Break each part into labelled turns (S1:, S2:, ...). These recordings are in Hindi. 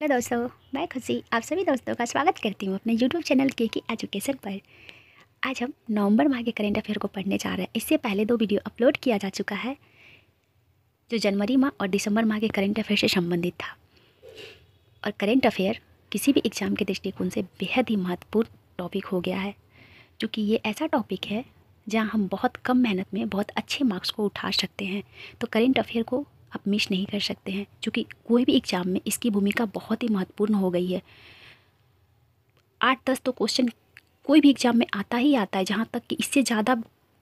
S1: हेलो दोस्तों, मैं खुशी आप सभी दोस्तों का स्वागत करती हूँ अपने यूट्यूब चैनल के एजुकेशन पर। आज हम नवंबर माह के करेंट अफेयर को पढ़ने जा रहे हैं। इससे पहले 2 वीडियो अपलोड किया जा चुका है जो जनवरी माह और दिसंबर माह के करेंट अफेयर से संबंधित था। और करेंट अफेयर किसी भी एग्ज़ाम के दृष्टिकोण से बेहद ही महत्वपूर्ण टॉपिक हो गया है, क्योंकि ये ऐसा टॉपिक है जहाँ हम बहुत कम मेहनत में बहुत अच्छे मार्क्स को उठा सकते हैं। तो करेंट अफेयर को आप मिस नहीं कर सकते हैं, क्योंकि कोई भी एग्ज़ाम में इसकी भूमिका बहुत ही महत्वपूर्ण हो गई है। 8-10 तो क्वेश्चन कोई भी एग्ज़ाम में आता ही आता है, जहाँ तक कि इससे ज़्यादा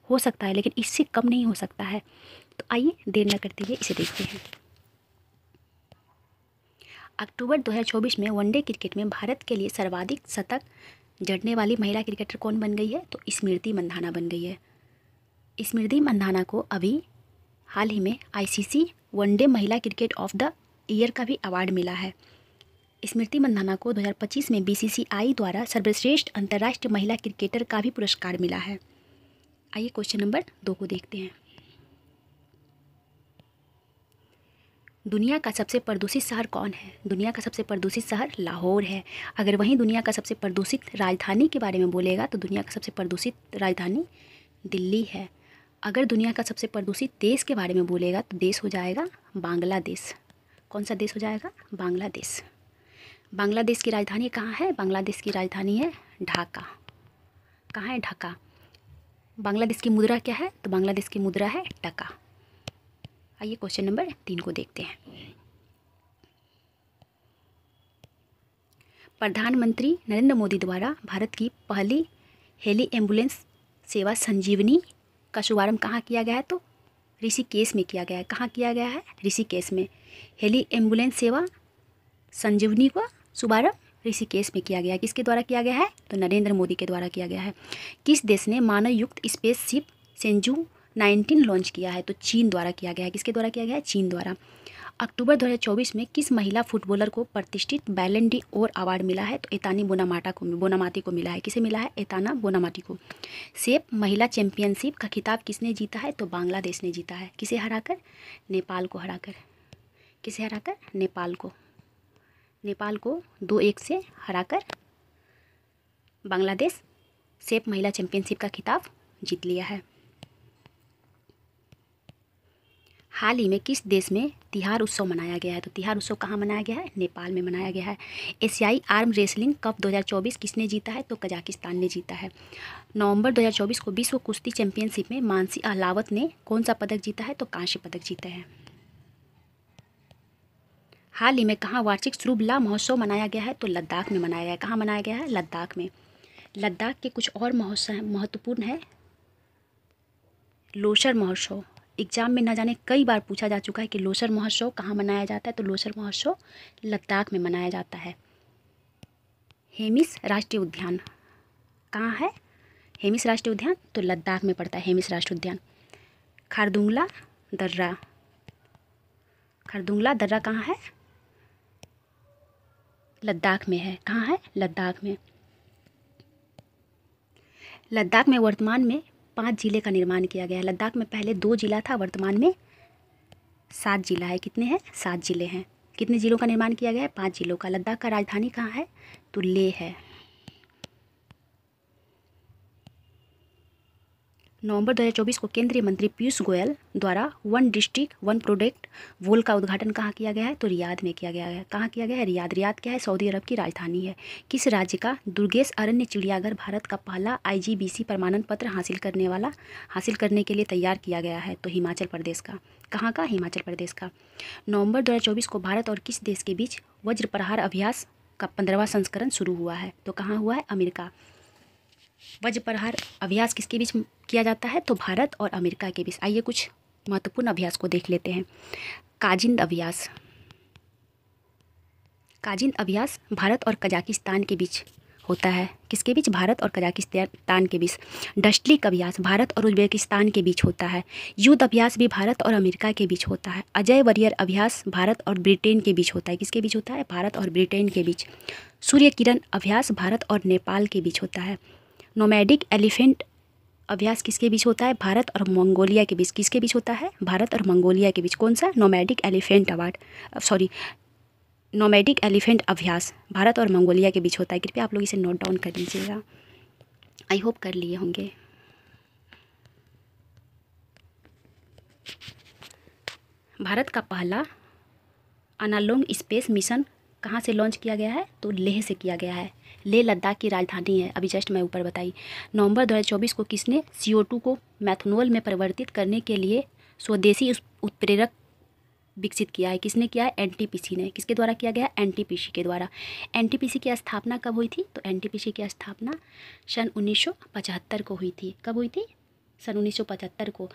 S1: हो सकता है लेकिन इससे कम नहीं हो सकता है। तो आइए देर न करते हुए इसे देखते हैं। अक्टूबर 2024 में वनडे क्रिकेट में भारत के लिए सर्वाधिक शतक जड़ने वाली महिला क्रिकेटर कौन बन गई है? तो स्मृति मंधाना बन गई है। स्मृति मंधाना को अभी हाल ही में ICC वनडे महिला क्रिकेट ऑफ द ईयर का भी अवार्ड मिला है। स्मृति मंधाना को 2025 में BCCI द्वारा सर्वश्रेष्ठ अंतर्राष्ट्रीय महिला क्रिकेटर का भी पुरस्कार मिला है। आइए क्वेश्चन नंबर 2 को देखते हैं। दुनिया का सबसे प्रदूषित शहर कौन है? दुनिया का सबसे प्रदूषित शहर लाहौर है। अगर वहीं दुनिया का सबसे प्रदूषित राजधानी के बारे में बोलेगा तो दुनिया का सबसे प्रदूषित राजधानी दिल्ली है। अगर दुनिया का सबसे प्रदूषित देश के बारे में बोलेगा तो देश हो जाएगा बांग्लादेश। कौन सा देश हो जाएगा? बांग्लादेश। बांग्लादेश की राजधानी कहाँ है? बांग्लादेश की राजधानी है ढाका। कहाँ है? ढाका। बांग्लादेश की मुद्रा क्या है? तो बांग्लादेश की मुद्रा है टका। आइए क्वेश्चन नंबर 3 को देखते हैं। प्रधानमंत्री नरेंद्र मोदी द्वारा भारत की पहली हेली एम्बुलेंस सेवा संजीवनी का शुभारंभ कहाँ किया गया है? तो ऋषिकेश में किया गया है। कहाँ किया गया है? ऋषिकेश में। हेली एम्बुलेंस सेवा संजीवनी का शुभारंभ ऋषिकेश में किया गया है। किसके द्वारा किया गया है? तो नरेंद्र मोदी के द्वारा किया गया है। किस देश ने मानव युक्त स्पेसशिप सेंजू 19 लॉन्च किया है? तो चीन द्वारा किया गया है। किसके द्वारा किया गया है? चीन द्वारा। अक्टूबर 2024 में किस महिला फुटबॉलर को प्रतिष्ठित बैलन डी ओर अवार्ड मिला है? तो एतानी बोनामाटी को मिला है। किसे मिला है? एताना बोनामाटी को। सेप महिला चैंपियनशिप का खिताब किसने जीता है? तो बांग्लादेश ने जीता है। किसे हराकर? नेपाल को हराकर। किसे हराकर? नेपाल को। नेपाल को 2-1 से हराकर बांग्लादेश सेप महिला चैंपियनशिप का खिताब जीत लिया है। हाल ही में किस देश में तिहार उत्सव मनाया गया है? तो तिहार उत्सव कहाँ मनाया गया है? नेपाल में मनाया गया है। एशियाई आर्म रेसलिंग कप 2024 किसने जीता है? तो कजाकिस्तान ने जीता है। नवंबर 2024 को विश्व कुश्ती चैंपियनशिप में मानसी अहलावत ने कौन सा पदक जीता है? तो कांस्य पदक जीता है। हाल ही में कहाँ वार्षिक श्रुबला महोत्सव मनाया गया है? तो लद्दाख में मनाया गया है। कहाँ मनाया गया है? लद्दाख में। लद्दाख के कुछ और महोत्सव महत्वपूर्ण है। लोसर महोत्सव एग्जाम में न जाने कई बार पूछा जा चुका है कि लोसर महोत्सव कहाँ मनाया जाता है? तो लोसर महोत्सव लद्दाख में मनाया जाता है। हेमिस राष्ट्रीय उद्यान कहाँ है? हेमिस राष्ट्रीय उद्यान तो लद्दाख में पड़ता है। हेमिस राष्ट्रीय उद्यान। खारदुंगला दर्रा कहाँ है? लद्दाख में है। कहाँ है? लद्दाख में। लद्दाख में वर्तमान में 5 जिले का निर्माण किया गया है। लद्दाख में पहले 2 जिला था, वर्तमान में 7 जिला है। कितने हैं? 7 जिले हैं। कितने जिलों का निर्माण किया गया है? 5 जिलों का। लद्दाख का राजधानी कहाँ है? तो लेह है। नवंबर 2024 को केंद्रीय मंत्री पीयूष गोयल द्वारा one district one product wall का उद्घाटन कहाँ किया गया है? तो रियाद में किया गया है। कहाँ किया गया है? रियाद। रियाद क्या है? सऊदी अरब की राजधानी है। किस राज्य का दुर्गेश अरण्य चिड़ियाघर भारत का पहला IGBC प्रमाणन पत्र हासिल करने के लिए तैयार किया गया है? तो हिमाचल प्रदेश का। कहाँ का? हिमाचल प्रदेश का। नवंबर 2024 को भारत और किस देश के बीच वज्र प्रहार अभ्यास का 15वां संस्करण शुरू हुआ है? तो कहाँ हुआ है? अमेरिका। वज्र प्रहार अभ्यास किसके बीच किया जाता है? तो भारत और अमेरिका के बीच। आइए कुछ महत्वपूर्ण अभ्यास को देख लेते हैं। काजिंद अभ्यास। काजिंद अभ्यास भारत और कजाकिस्तान के बीच होता है। किसके बीच? भारत और कजाकिस्तान के बीच। डस्टलिक अभ्यास भारत और उज्बेकिस्तान के बीच होता है। युद्ध अभ्यास भी भारत और अमेरिका के बीच होता है। अजय वरियर अभ्यास भारत और ब्रिटेन के बीच होता है। किसके बीच होता है? भारत और ब्रिटेन के बीच। सूर्य किरण अभ्यास भारत और नेपाल के बीच होता है। नोमैडिक एलिफेंट अभ्यास किसके बीच होता है? भारत और मंगोलिया के बीच। किसके बीच होता है? भारत और मंगोलिया के बीच। कौन सा? नोमैडिक एलिफेंट नोमैडिक एलिफेंट अभ्यास भारत और मंगोलिया के बीच होता है। कृपया आप लोग इसे नोट डाउन कर लीजिएगा। आई होप कर लिए होंगे। भारत का पहला अनालोंग स्पेस मिशन कहाँ से लॉन्च किया गया है? तो लेह से किया गया है। लेह लद्दाख की राजधानी है, अभी जस्ट मैं ऊपर बताई। नवंबर 2024 को किसने CO2 को मैथनॉल में परिवर्तित करने के लिए स्वदेशी उत्प्रेरक विकसित किया है? किसने किया है? NTPC ने। किसके द्वारा किया गया? NTPC के द्वारा। NTPC की स्थापना कब हुई थी? तो NTPC की स्थापना सन 1975 को हुई थी। कब हुई थी? सन 1975 को।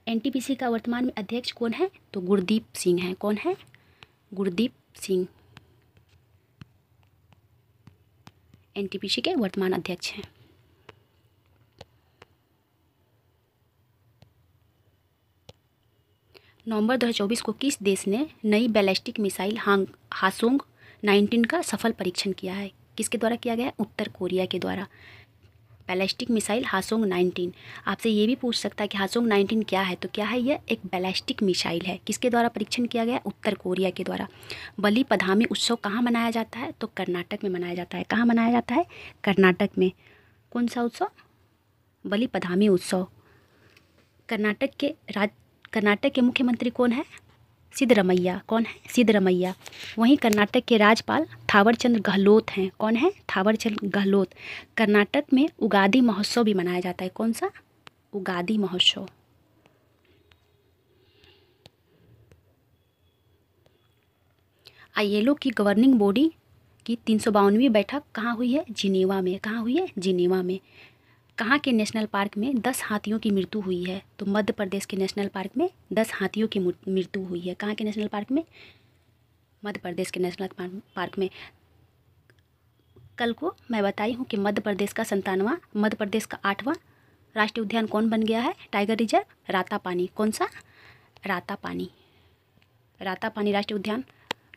S1: NTPC का वर्तमान में अध्यक्ष कौन है? तो गुरदीप सिंह है। कौन है? गुरदीप सिंह NTPC के वर्तमान अध्यक्ष हैं। नवंबर 2024 को किस देश ने नई बैलिस्टिक मिसाइल हासोंग 19 का सफल परीक्षण किया है? किसके द्वारा किया गया है? उत्तर कोरिया के द्वारा। Ballistic missile Hwasong 19। आपसे ये भी पूछ सकता है कि हासोंग 19 क्या है? तो क्या है? यह एक बैलिस्टिक मिसाइल है। किसके द्वारा परीक्षण किया गया? उत्तर कोरिया के द्वारा। बलि पधामी उत्सव कहाँ मनाया जाता है? तो कर्नाटक में मनाया जाता है। कहाँ मनाया जाता है? कर्नाटक में। कौन सा उत्सव? बलि पधामी उत्सव। कर्नाटक के मुख्यमंत्री कौन है? सिद्धरमैया। कौन है? सिद्धरमैया। वहीं कर्नाटक के राज्यपाल थावरचंद गहलोत हैं। कौन है? थावरचंद गहलोत। कर्नाटक में उगादी महोत्सव भी मनाया जाता है। कौन सा? उगादी महोत्सव। ILO की गवर्निंग बॉडी की 352वीं बैठक कहाँ हुई है? जिनेवा में। कहाँ हुई है? जिनेवा में। कहाँ के नेशनल पार्क में 10 हाथियों की मृत्यु हुई है? तो मध्य प्रदेश के नेशनल पार्क में 10 हाथियों की मृत्यु हुई है। कहाँ के नेशनल पार्क में? मध्य प्रदेश के नेशनल पार्क में। कल को मैं बताई हूँ कि मध्य प्रदेश का 97वां, मध्य प्रदेश का 8वां राष्ट्रीय उद्यान कौन बन गया है? Tiger reserve Ratapani. कौन सा? रातापानी। रातापानी राष्ट्रीय उद्यान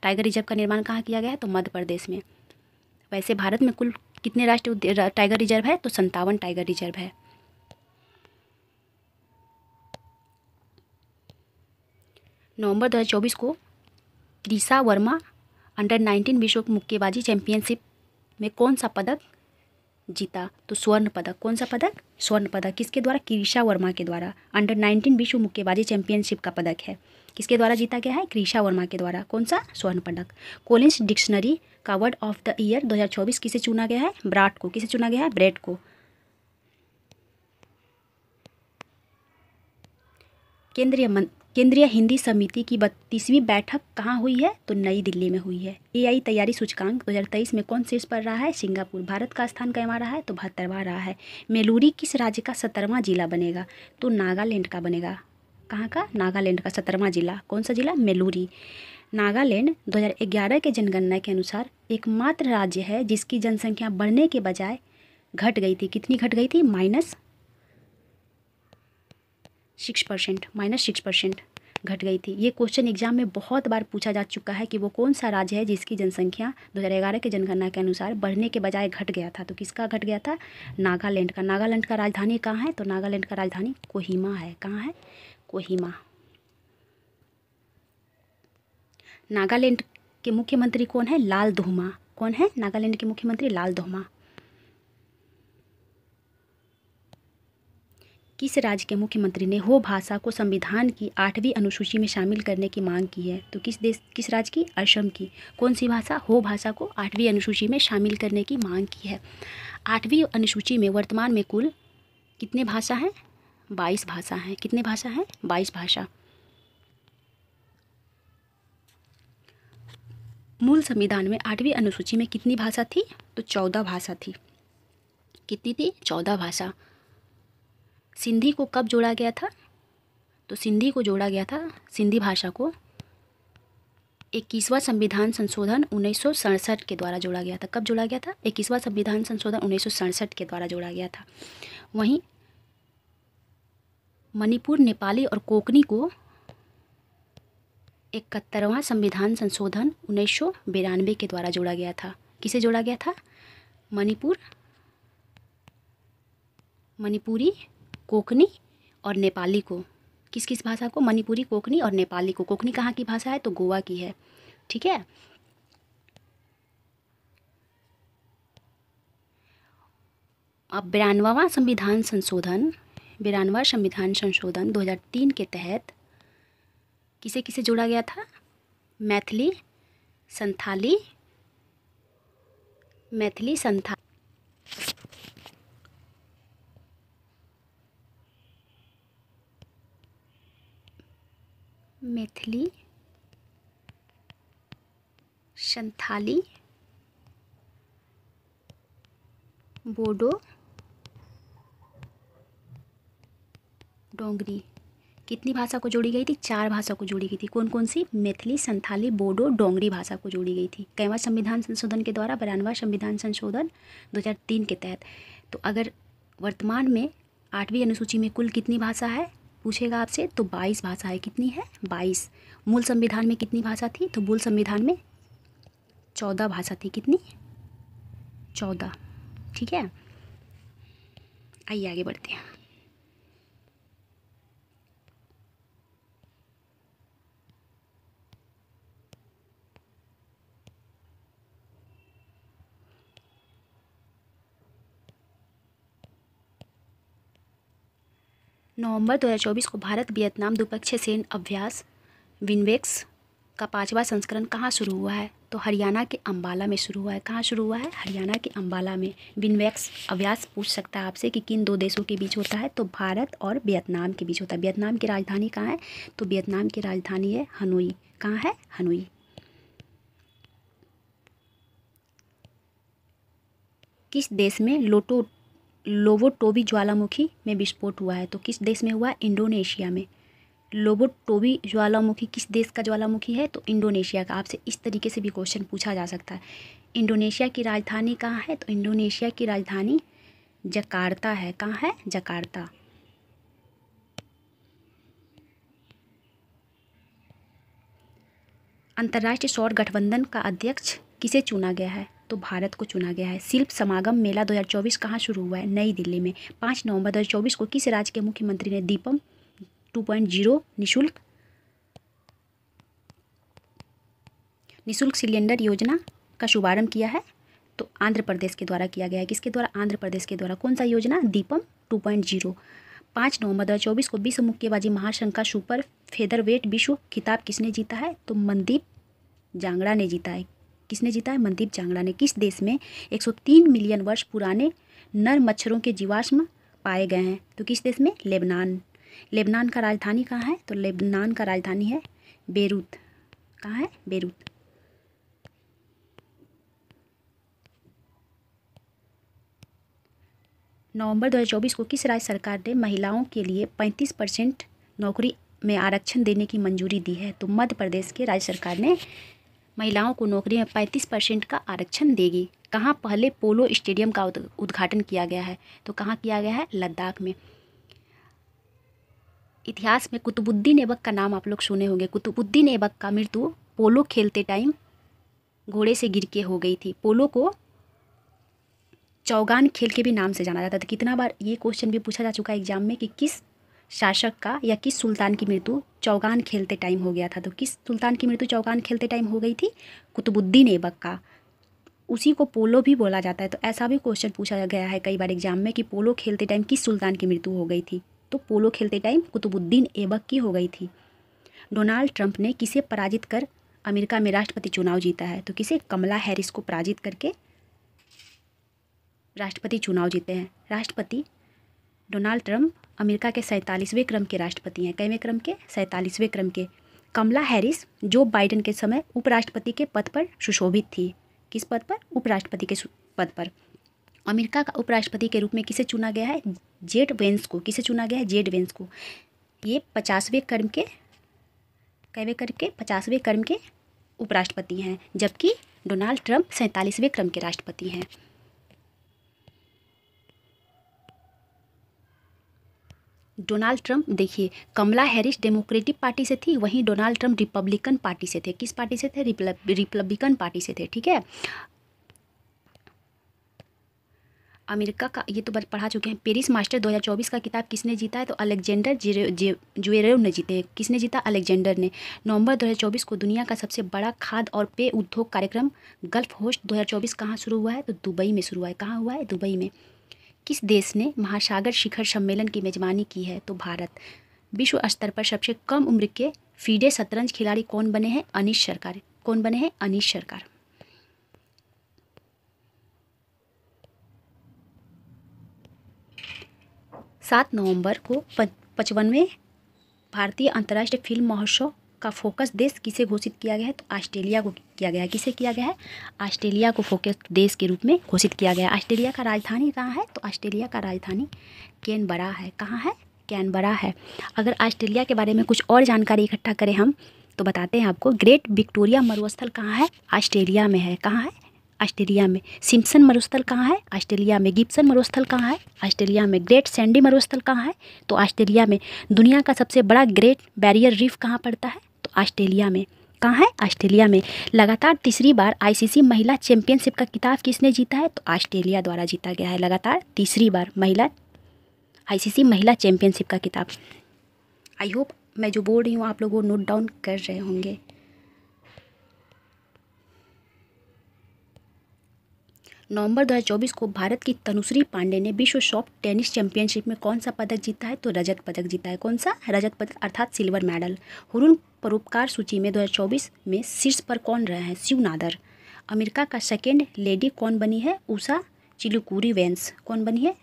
S1: टाइगर रिजर्व का निर्माण कहाँ किया गया है? तो मध्य प्रदेश में। वैसे भारत में कुल कितने राष्ट्रीय टाइगर रिजर्व है? तो 57 टाइगर रिजर्व है। नवंबर 2024 को क्रिशा वर्मा अंडर-19 विश्व मुक्केबाजी चैंपियनशिप में कौन सा पदक जीता? तो स्वर्ण पदक। कौन सा पदक? स्वर्ण पदक। किसके द्वारा? क्रिशा वर्मा के द्वारा। अंडर-19 विश्व मुक्केबाजी चैंपियनशिप का पदक है। किसके द्वारा जीता गया है? क्रिशा वर्मा के द्वारा। कौन सा? स्वर्ण पदक। कॉलिंस डिक्शनरी का वर्ड ऑफ द ईयर 2024 किसे चुना गया है? ब्राट को। किसे चुना गया है? ब्रेट को। केंद्रीय हिंदी समिति की 32वीं बैठक कहाँ हुई है? तो नई दिल्ली में हुई है। AI तैयारी सूचकांक 2023 में कौन शीर्ष पर रहा है? सिंगापुर। भारत का स्थान कैवां रहा है? तो 72वां रहा है। मेलूरी किस राज्य का 17वां जिला बनेगा? तो नागालैंड का बनेगा। कहाँ का? नागालैंड का 17वां जिला। कौन सा जिला? मेलूरी। नागालैंड 2011 के जनगणना के अनुसार एकमात्र राज्य है जिसकी जनसंख्या बढ़ने के बजाय घट गई थी। कितनी घट गई थी? -6% घट गई थी। ये क्वेश्चन एग्जाम में बहुत बार पूछा जा चुका है कि वो कौन सा राज्य है जिसकी जनसंख्या 2011 के जनगणना के अनुसार बढ़ने के बजाय घट गया था? तो किसका घट गया था? नागालैंड का। नागालैंड का राजधानी कहाँ है? तो नागालैंड का राजधानी कोहिमा है। कहाँ है? कोहिमा। नागालैंड के मुख्यमंत्री कौन है? लाल धूमा। कौन है? नागालैंड के मुख्यमंत्री लाल धूमा। किस राज्य के मुख्यमंत्री ने हो भाषा को संविधान की 8वीं अनुसूची में शामिल करने की मांग की है? तो किस राज्य की? असम की। कौन सी भाषा? हो भाषा को 8वीं अनुसूची में शामिल करने की मांग की है। 8वीं अनुसूची में वर्तमान में कुल कितने भाषा हैं? 22 भाषा हैं। कितने भाषा हैं? 22 भाषा। मूल संविधान में 8वीं अनुसूची में कितनी भाषा थी? तो 14 भाषा थी। कितनी थी? 14 भाषा। सिंधी को कब जोड़ा गया था? तो सिंधी को जोड़ा गया था, सिंधी भाषा को 21वां संविधान संशोधन 1967 के द्वारा जोड़ा गया था। कब जोड़ा गया था? 21वां संविधान संशोधन 1967 के द्वारा जोड़ा गया था। वहीं मणिपुर, नेपाली और कोंकणी को 71वां संविधान संशोधन 1992 के द्वारा जोड़ा गया था। किसे जोड़ा गया था? मणिपुरी, कोंकणी और नेपाली को। किस भाषा को? मणिपुरी, कोंकणी और नेपाली को। कोंकणी कहाँ की भाषा है? तो गोवा की है। ठीक है। अब 92वां संविधान संशोधन 2003 के तहत किसे किसे जोड़ा गया था? मैथिली, संथाली, मैथिली संथाली, बोडो, डोंगरी। कितनी भाषा को जोड़ी गई थी? 4 भाषा को जोड़ी गई थी। कौन कौन सी? मैथिली, संथाली, बोडो, डोंगरी भाषा को जोड़ी गई थी। कैवां संविधान संशोधन के द्वारा? 92वां संविधान संशोधन 2003 के तहत। तो अगर वर्तमान में 8वीं अनुसूची में कुल कितनी भाषा है पूछेगा आपसे, तो 22 भाषा है। कितनी है? 22। मूल संविधान में कितनी भाषा थी? तो मूल संविधान में 14 भाषा थी। कितनी? 14। ठीक है, आइए आगे बढ़ते हैं। नवंबर 2024 को भारत वियतनाम द्विपक्षीय सैन्य अभ्यास विनवेक्स का 5वां संस्करण कहाँ शुरू हुआ है? तो हरियाणा के अंबाला में शुरू हुआ है। कहाँ शुरू हुआ है? हरियाणा के अंबाला में। विनवेक्स अभ्यास पूछ सकता है आपसे कि किन 2 देशों के बीच होता है? तो भारत और वियतनाम के बीच होता है। वियतनाम की राजधानी कहाँ है? तो वियतनाम की राजधानी है हनोई। कहाँ है? हनोई। किस देश में लोबोटोबी ज्वालामुखी में विस्फोट हुआ है? तो किस देश में हुआ? इंडोनेशिया में। लोबोटोबी ज्वालामुखी किस देश का ज्वालामुखी है? तो इंडोनेशिया का। आपसे इस तरीके से भी क्वेश्चन पूछा जा सकता है। इंडोनेशिया की राजधानी कहाँ है? तो इंडोनेशिया की राजधानी जकार्ता है। कहाँ है? जकार्ता। अंतर्राष्ट्रीय सौर गठबंधन का अध्यक्ष किसे चुना गया है? तो भारत को चुना गया है। शिल्प समागम मेला 2024 कहाँ शुरू हुआ है? नई दिल्ली में। 5 नवंबर 2024 को किस राज्य के मुख्यमंत्री ने दीपम 2.0 निःशुल्क सिलेंडर योजना का शुभारंभ किया है? तो आंध्र प्रदेश के द्वारा किया गया है। किसके द्वारा? आंध्र प्रदेश के द्वारा। कौन सा योजना? दीपम 2.0। 5 नवंबर 2024 को विश्व मुक्केबाजी महासंघ का सुपर फेदरवेट विश्व खिताब किसने जीता है? तो मनदीप जांगड़ा ने जीता है। किसने जीता है? मनदीप जांगड़ा ने। किस देश में 103 मिलियन वर्ष पुराने नर मच्छरों के जीवाश्म पाए गए हैं? तो किस देश में? लेबनान। लेबनान का राजधानी कहाँ है? तो लेबनान का राजधानी है बेरूत। कहाँ है? बेरूत। नवंबर 2024 को किस राज्य सरकार ने महिलाओं के लिए 35% नौकरी में आरक्षण देने की मंजूरी दी है? तो मध्य प्रदेश के राज्य सरकार ने महिलाओं को नौकरी में 35% का आरक्षण देगी। कहाँ? पहले पोलो स्टेडियम का उद्घाटन किया गया है। तो कहाँ किया गया है? लद्दाख में। इतिहास में कुतुबुद्दीन ऐबक का नाम आप लोग सुने होंगे। कुतुबुद्दीन ऐबक का मृत्यु पोलो खेलते टाइम घोड़े से गिर के हो गई थी। पोलो को चौगान खेल के भी नाम से जाना जाता था। कितना बार ये क्वेश्चन भी पूछा जा चुका है एग्जाम में कि किस शासक का या किस सुल्तान की मृत्यु चौगान खेलते टाइम हो गया था? तो किस सुल्तान की मृत्यु चौगान खेलते टाइम हो गई थी? कुतुबुद्दीन ऐबक का। उसी को पोलो भी बोला जाता है। तो ऐसा भी क्वेश्चन पूछा गया है कई बार एग्जाम में कि पोलो खेलते टाइम किस सुल्तान की मृत्यु हो गई थी? तो पोलो खेलते टाइम कुतुबुद्दीन ऐबक की हो गई थी। डोनाल्ड ट्रंप ने किसे पराजित कर अमेरिका में राष्ट्रपति चुनाव जीता है? तो किसे? कमला हैरिस को पराजित करके राष्ट्रपति चुनाव जीते हैं। राष्ट्रपति डोनाल्ड ट्रंप अमेरिका के 47वें क्रम के राष्ट्रपति हैं। कैवें क्रम के? 47वें क्रम के। कमला हैरिस जो बाइडेन के समय उपराष्ट्रपति के पद पर सुशोभित थी। किस पद पर? उपराष्ट्रपति के पद पर। अमेरिका का उपराष्ट्रपति के रूप में किसे चुना गया है? जेड वेंस को। किसे चुना गया है? जेड वेंस को। ये 50वें क्रम के, कैवें करके? 50वें क्रम के उपराष्ट्रपति हैं, जबकि डोनाल्ड ट्रंप 47वें क्रम के राष्ट्रपति हैं। डोनाल्ड ट्रंप देखिए, कमला हैरिस डेमोक्रेटिक पार्टी से थी, वहीं डोनाल्ड ट्रंप रिपब्लिकन पार्टी से थे। किस पार्टी से थे? रिपब्लिकन पार्टी से थे। ठीक है, अमेरिका का ये तो पढ़ा चुके हैं। पेरिस मास्टर 2024 का किताब किसने जीता है? तो अलेक्जेंडर ज्वेरेव ने जीते। किसने जीता? अलेक्जेंडर ने। नवंबर 2024 को दुनिया का सबसे बड़ा खाद्य और पेय उद्योग कार्यक्रम गल्फ होस्ट 2024 कहाँ शुरू हुआ है? तो दुबई में शुरू हुआ है। कहाँ हुआ है? दुबई में। किस देश ने महासागर शिखर सम्मेलन की मेजबानी की है? तो भारत। विश्व स्तर पर सबसे कम उम्र के फीडे शतरंज खिलाड़ी कौन बने हैं? अनीश सरकार। कौन बने हैं? अनीश सरकार। 7 नवंबर को 55वें भारतीय अंतर्राष्ट्रीय फिल्म महोत्सव का फोकस देश किसे घोषित किया गया है? तो ऑस्ट्रेलिया को किया गया है। किसे किया गया है? ऑस्ट्रेलिया को फोकस देश के रूप में घोषित किया गया है। ऑस्ट्रेलिया का राजधानी कहाँ है? तो ऑस्ट्रेलिया का राजधानी कैनबरा है। कहाँ है? कैनबरा है। अगर ऑस्ट्रेलिया के बारे में कुछ और जानकारी इकट्ठा करें हम तो बताते हैं आपको। ग्रेट विक्टोरिया मरुस्थल कहाँ है? ऑस्ट्रेलिया में है। कहाँ है? ऑस्ट्रेलिया में। सिम्पसन मरुस्थल कहाँ है? ऑस्ट्रेलिया में। गिब्सन मरुस्थल कहाँ है? ऑस्ट्रेलिया में। ग्रेट सैंडी मरुस्थल कहाँ है? तो ऑस्ट्रेलिया में। दुनिया का सबसे बड़ा ग्रेट बैरियर रीफ कहाँ पड़ता है? तो ऑस्ट्रेलिया में। कहाँ है? ऑस्ट्रेलिया में। लगातार तीसरी बार आईसीसी महिला चैंपियनशिप का खिताब किसने जीता है? तो ऑस्ट्रेलिया द्वारा जीता गया है। लगातार तीसरी बार महिला आईसीसी महिला चैंपियनशिप का खिताब। आई होप मैं जो बोल रही हूँ आप लोग वो नोट डाउन कर रहे होंगे। नवंबर 2024 को भारत की तनुश्री पांडे ने विश्व सॉफ्ट टेनिस चैंपियनशिप में कौन सा पदक जीता है? तो रजत पदक जीता है। कौन सा? रजत पदक अर्थात सिल्वर मेडल। हुरून परोपकार सूची में 2024 में शीर्ष पर कौन रहे हैं? शिव नादर। अमेरिका का सेकेंड लेडी कौन बनी है? उषा चिलुकुरी वेंस। कौन बनी है?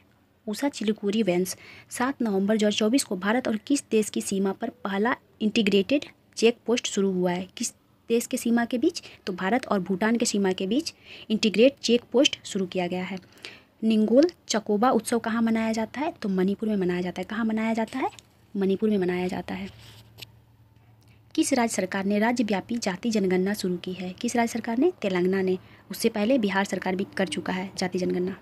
S1: उषा चिलुकुरी वेंस। 7 नवंबर 2024 को भारत और किस देश की सीमा पर पहला इंटीग्रेटेड चेक पोस्ट शुरू हुआ है? किस देश के सीमा के बीच? तो भारत और भूटान के सीमा के बीच इंटीग्रेट चेक पोस्ट शुरू किया गया है। निंगोल चकोबा उत्सव कहाँ मनाया जाता है? तो मणिपुर में मनाया जाता है। कहाँ मनाया जाता है? मणिपुर में मनाया जाता है। किस राज्य सरकार ने राज्यव्यापी जाति जनगणना शुरू की है? किस राज्य सरकार ने? तेलंगाना ने। उससे पहले बिहार सरकार भी कर चुका है जाति जनगणना।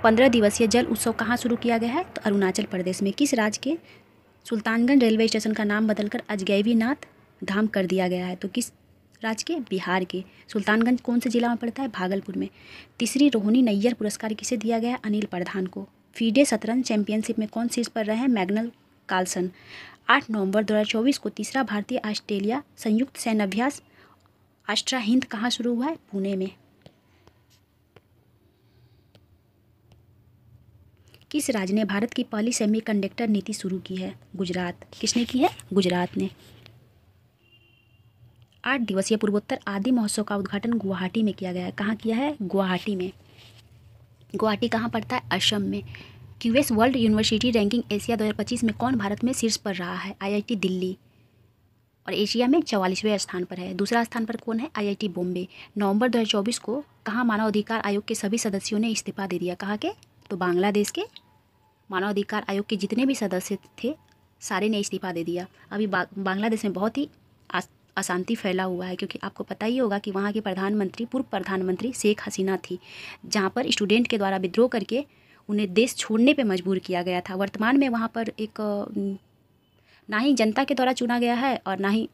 S1: 15 दिवसीय जल उत्सव कहाँ शुरू किया गया है? तो अरुणाचल प्रदेश में। किस राज्य के सुल्तानगंज रेलवे स्टेशन का नाम बदलकर अजगैबीनाथ धाम कर दिया गया है? तो किस राज्य के? बिहार के। सुल्तानगंज कौन से जिला में पड़ता है? भागलपुर में। तीसरी रोहिणी नैयर पुरस्कार किसे दिया गया है? अनिल प्रधान को। फीडे शतरंज चैंपियनशिप में कौन शीर्ष पर रहे हैं? Magnus Carlsen. 8 नवंबर 2024 को तीसरा भारतीय ऑस्ट्रेलिया संयुक्त सैन्य अभ्यास ऑस्ट्रा हिंद कहाँ शुरू हुआ है? पुणे में। किस राज्य ने भारत की पहली सेमीकंडक्टर नीति शुरू की है? गुजरात। किसने की है? गुजरात ने। 8 दिवसीय पूर्वोत्तर आदि महोत्सव का उद्घाटन गुवाहाटी में किया गया है। कहाँ किया है? गुवाहाटी में। गुवाहाटी कहाँ पड़ता है? असम में। QS world university ranking Asia 2025 में कौन भारत में शीर्ष पर रहा है? आईआईटी दिल्ली। और एशिया में 44वें स्थान पर है। दूसरा स्थान पर कौन है? आईआईटी बॉम्बे। नवंबर 2024 को कहाँ मानवाधिकार आयोग के सभी सदस्यों ने इस्तीफा दे दिया? कहाँ के? तो बांग्लादेश के मानवाधिकार आयोग के जितने भी सदस्य थे सारे ने इस्तीफा दे दिया। अभी बांग्लादेश में बहुत ही अशांति फैला हुआ है, क्योंकि आपको पता ही होगा कि वहाँ के प्रधानमंत्री पूर्व प्रधानमंत्री शेख हसीना थी, जहाँ पर स्टूडेंट के द्वारा विद्रोह करके उन्हें देश छोड़ने पे मजबूर किया गया था। वर्तमान में वहाँ पर एक ना ही जनता के द्वारा चुना गया है और ना ही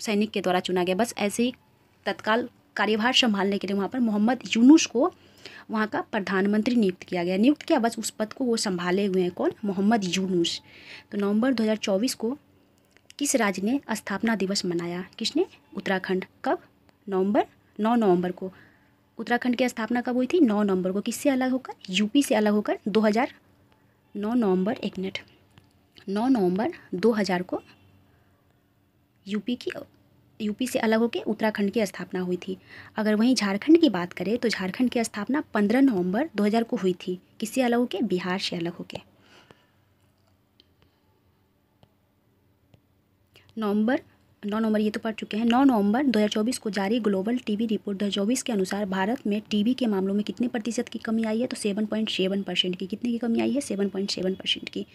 S1: सैनिक के द्वारा चुना गया, बस ऐसे ही तत्काल कार्यभार संभालने के लिए वहाँ पर मोहम्मद यूनुस को वहाँ का प्रधानमंत्री नियुक्त किया, बस उस पद को वो संभाले हुए हैं। कौन? मोहम्मद यूनुस। तो नवंबर 2024 को किस राज्य ने स्थापना दिवस मनाया? किसने? उत्तराखंड। कब? 9 नवंबर को। उत्तराखंड की स्थापना कब हुई थी? 9 नवंबर को। किससे अलग होकर? यूपी से अलग होकर 9 नवंबर 2000 को यूपी से अलग होकर उत्तराखंड की स्थापना हुई थी। अगर वहीं झारखंड की बात करें तो झारखंड की स्थापना 15 नवंबर 2000 को हुई थी। किससे अलग होकर? बिहार से अलग होकर। 9 नवंबर ये तो पढ़ चुके हैं। 9 नवंबर 2024 को जारी ग्लोबल टीबी रिपोर्ट 2024 के अनुसार भारत में टीबी के मामलों में कितने प्रतिशत की कमी आई है? तो 7.7% की। कितने की कमी आई है? 7.7% की।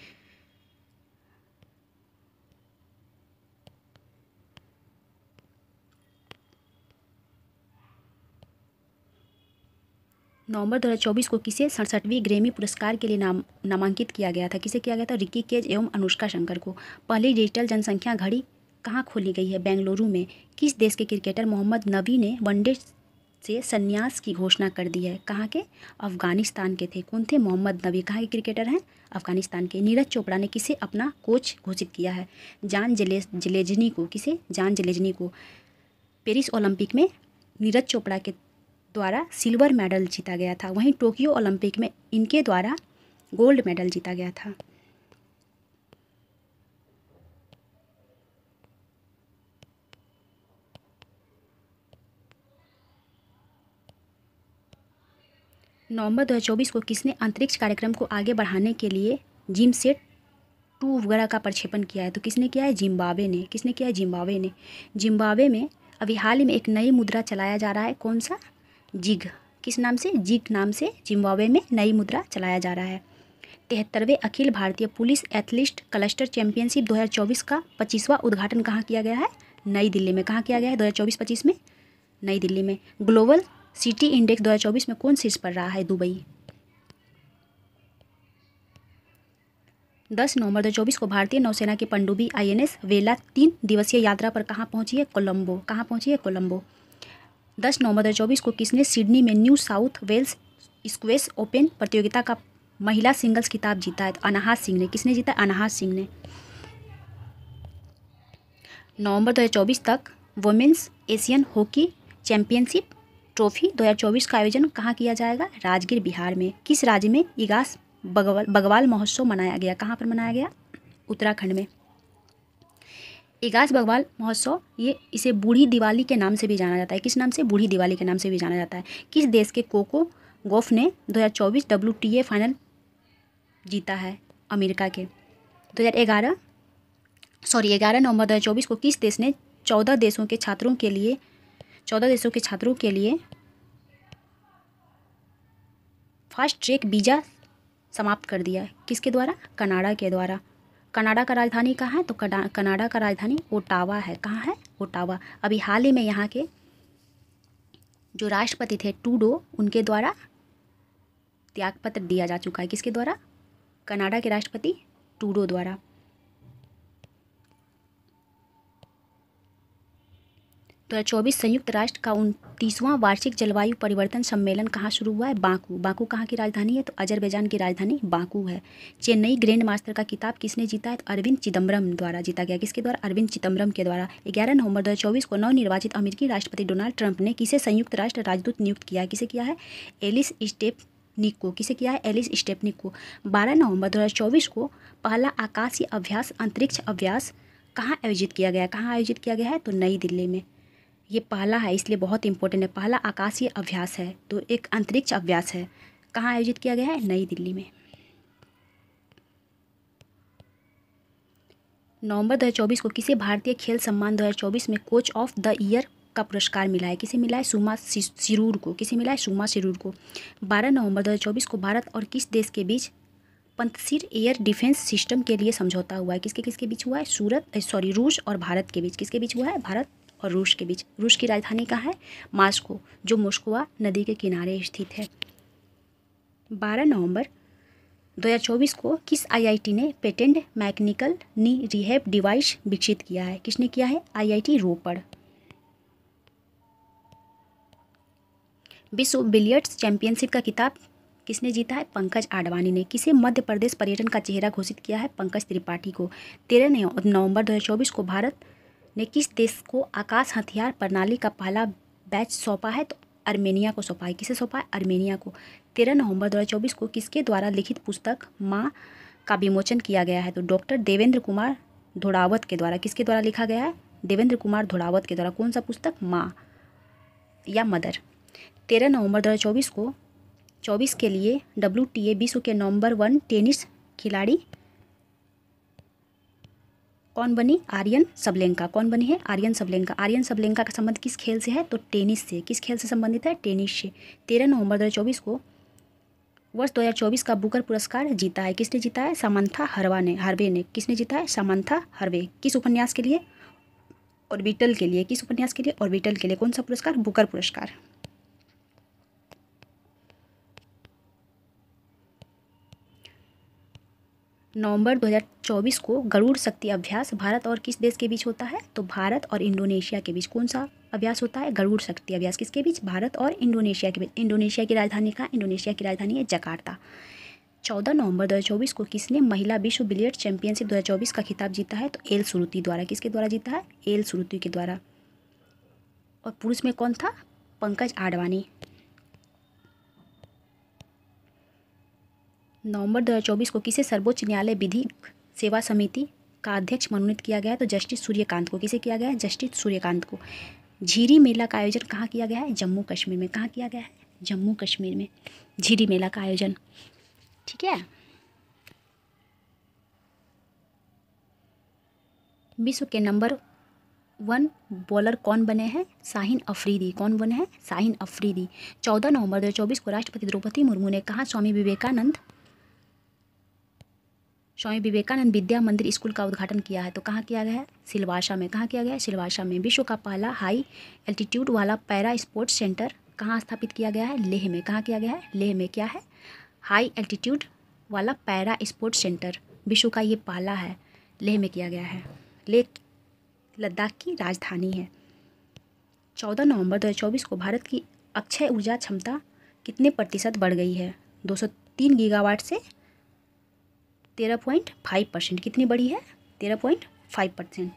S1: नवंबर 2024 को किसे 67वीं ग्रैमी पुरस्कार के लिए नामांकित किया गया था? किसे किया गया था? रिकी केज एवं अनुष्का शंकर को। पहली डिजिटल जनसंख्या घड़ी कहाँ खोली गई है? बेंगलुरु में। किस देश के क्रिकेटर मोहम्मद नबी ने वनडे से संन्यास की घोषणा कर दी है? कहाँ के? अफगानिस्तान के थे। कौन थे? मोहम्मद नबी। कहाँ के क्रिकेटर हैं? अफगानिस्तान के। नीरज चोपड़ा ने किसे अपना कोच घोषित किया है? जान जिलेजनी को। किसे? जान जिलेजनी को। पेरिस ओलंपिक में नीरज चोपड़ा के द्वारा सिल्वर मेडल जीता गया था। वहीं टोक्यो ओलंपिक में इनके द्वारा गोल्ड मेडल जीता गया था। नवंबर 2024 को किसने अंतरिक्ष कार्यक्रम को आगे बढ़ाने के लिए जिमसेट 2 उपग्रह का प्रक्षेपण किया है? तो किसने किया है? जिम्बाब्वे ने। किसने किया है? जिम्बाब्वे ने। जिम्बाब्वे में अभी हाल ही में एक नई मुद्रा चलाया जा रहा है। कौन सा? जिग। किस नाम से? जिग नाम से जिम्बाब्वे में नई मुद्रा चलाया जा रहा है। 73वें Akhil Bharatiya police athlete cluster championship 2024 का 25वां उद्घाटन कहाँ किया गया है? नई दिल्ली में। कहाँ किया गया है 2024-25 में? नई दिल्ली में। ग्लोबल सिटी इंडेक्स 2024 में कौन शीर्ष पर रहा है? दुबई। 10 नवंबर 2024 को भारतीय नौसेना की पनडुब्बी INS वेला 3 दिवसीय यात्रा पर कहाँ पहुंची है? कोलंबो। कहाँ पहुंची है? कोलंबो। 10 नवंबर 2024 को किसने सिडनी में New South Wales squash open प्रतियोगिता का महिला सिंगल्स खिताब जीता है? तो अनाहत सिंह ने। किसने जीता? अनाहत सिंह ने। नवंबर 2024 तक women's Asian hockey championship trophy 2024 का आयोजन कहाँ किया जाएगा? राजगीर, बिहार में। किस राज्य में इगास बगवाल महोत्सव मनाया गया? कहाँ पर मनाया गया? उत्तराखंड में। इगास बगवाल महोत्सव इसे बूढ़ी दिवाली के नाम से भी जाना जाता है। किस नाम से? बूढ़ी दिवाली के नाम से भी जाना जाता है। किस देश के कोको गॉफ ने 2024 WTA फाइनल जीता है? अमेरिका के। 11 नवंबर 2024 को किस देश ने 14 देशों के छात्रों के लिए फास्ट ट्रैक वीज़ा समाप्त कर दिया? किसके द्वारा? कनाडा के द्वारा। कनाडा का राजधानी कहाँ है? तो कनाडा का राजधानी ओटावा है। कहाँ है? ओटावा। अभी हाल ही में यहाँ के जो राष्ट्रपति थे ट्रूडो, उनके द्वारा त्यागपत्र दिया जा चुका है। किसके द्वारा? कनाडा के राष्ट्रपति ट्रूडो द्वारा। 2024 संयुक्त राष्ट्र का 29वां वार्षिक जलवायु परिवर्तन सम्मेलन कहाँ शुरू हुआ है? बाकू। बाकू कहाँ की राजधानी है? तो अजरबैजान की राजधानी बाकू है। चेन्नई ग्रैंड मास्टर का खिताब किसने जीता है? तो अरविंद चिदम्बरम द्वारा जीता गया। किसके द्वारा? अरविंद चिदम्बरम के द्वारा। 11 नवंबर 2024 को नवनिर्वाचित अमेरिकी राष्ट्रपति डोनाल्ड ट्रंप ने किसे संयुक्त राष्ट्र राजदूत नियुक्त किया है? किसे किया है? एलिस स्टेपनिक को। किसे किया है? एलिस स्टेपनिक को। 12 नवंबर 2024 को पहला आकाशीय अभ्यास अंतरिक्ष अभ्यास कहाँ आयोजित किया गया? कहाँ आयोजित किया गया है? तो नई दिल्ली में। ये पहला है इसलिए बहुत इंपॉर्टेंट है। पहला आकाशीय अभ्यास है तो एक अंतरिक्ष अभ्यास है। कहाँ आयोजित किया गया है? नई दिल्ली में। नवंबर 2024 को किसे भारतीय खेल सम्मान 2024 में कोच ऑफ द ईयर का पुरस्कार मिला है? किसे मिला है? सुमा सिरूर को। किसे मिला है? सुमा सिरूर को। 12 नवंबर 2024 को भारत और किस देश के बीच पंतसीर एयर डिफेंस सिस्टम के लिए समझौता हुआ है? किसके बीच हुआ है? रूस और भारत के बीच। किसके बीच हुआ है? भारत और रूस के बीच। रूस की राजधानी कहाँ है? मॉस्को, जो मोस्कवा नदी के किनारे स्थित है। 12 नवंबर 2024 को किस IIT ने पेटेंट मैकेनिकल नी रिहैब डिवाइस विकसित किया है? किसने किया है? IIT रोपड़। विश्व बिलियर्ड्स चैंपियनशिप का खिताब किसने जीता है? पंकज आडवाणी ने। किसे मध्य प्रदेश पर्यटन का चेहरा घोषित किया है? पंकज त्रिपाठी को। 13 नवंबर 2024 को भारत ने किस देश को आकाश हथियार प्रणाली का पहला बैच सौंपा है? तो आर्मेनिया को सौंपा है। किसे सौंपा है? आर्मेनिया को। 13 नवंबर 2024 को किसके द्वारा लिखित पुस्तक माँ का विमोचन किया गया है? तो डॉक्टर देवेंद्र कुमार धोड़ावत के द्वारा। किसके द्वारा लिखा गया है? देवेंद्र कुमार धोड़ावत के द्वारा। कौन सा पुस्तक? माँ या मदर। 13 नवंबर 2024 के लिए WTA विश्व के नंबर 1 टेनिस खिलाड़ी कौन बनी? आर्यन सबलेंका। कौन बनी है? आर्यन सबलेंका। आर्यन सबलेंका का संबंध किस खेल से है? तो टेनिस से। किस खेल से संबंधित है? टेनिस से। 13 नवंबर 2024 को वर्ष 2024 का बुकर पुरस्कार जीता है। किसने जीता है? सामंथा हार्वे ने। किसने जीता है? Samantha Harvey. किस उपन्यास के लिए? ऑर्बिटल के लिए। किस उपन्यास के लिए? ऑर्बिटल के लिए। कौन सा पुरस्कार? बुकर पुरस्कार। नवंबर 2024 को गरुड़ शक्ति अभ्यास भारत और किस देश के बीच होता है? तो भारत और इंडोनेशिया के बीच। कौन सा अभ्यास होता है? गरुड़ शक्ति अभ्यास। किसके बीच? भारत और इंडोनेशिया के बीच। इंडोनेशिया की राजधानी कहाँ? इंडोनेशिया की राजधानी है जकार्ता। 14 नवंबर 2024 को किसने महिला विश्व बिलियर्ड्स चैंपियनशिप 2024 का खिताब जीता है? तो एल सुरुति द्वारा। किसके द्वारा जीता है? एल सुरुति के द्वारा। और पुरुष में कौन था? पंकज आडवाणी। नवंबर 2024 को किसे सर्वोच्च न्यायालय विधिक सेवा समिति का अध्यक्ष मनोनीत किया गया है? तो जस्टिस सूर्यकांत को। किसे किया गया है? जस्टिस सूर्यकांत को। झीरी मेला का आयोजन कहाँ किया गया है? जम्मू कश्मीर में। कहाँ किया गया है? जम्मू कश्मीर में झीरी मेला का आयोजन। ठीक है। विश्व के नंबर 1 बॉलर कौन बने हैं? शाहीन अफरीदी। कौन बने हैं? शाहीन अफरीदी। 14 नवंबर 2024 को राष्ट्रपति द्रौपदी मुर्मू ने कहा स्वामी विवेकानंद विद्या मंदिर स्कूल का उद्घाटन किया है? तो कहाँ किया गया है? सिलवासा में। कहाँ किया गया है? सिलवासा में। विश्व का पहला हाई एल्टीट्यूड वाला पैरा स्पोर्ट्स सेंटर कहाँ स्थापित किया गया है? लेह में। कहाँ किया गया है? लेह में। क्या है? हाई एल्टीट्यूड वाला पैरा स्पोर्ट्स सेंटर विश्व का ये पहला है, लेह में किया गया है। लेह लद्दाख की राजधानी है। 14 नवंबर 2024 को भारत की अक्षय ऊर्जा क्षमता कितने प्रतिशत बढ़ गई है? 203 गीगावाट से 13.5%। कितनी बढ़ी है? 13.5%।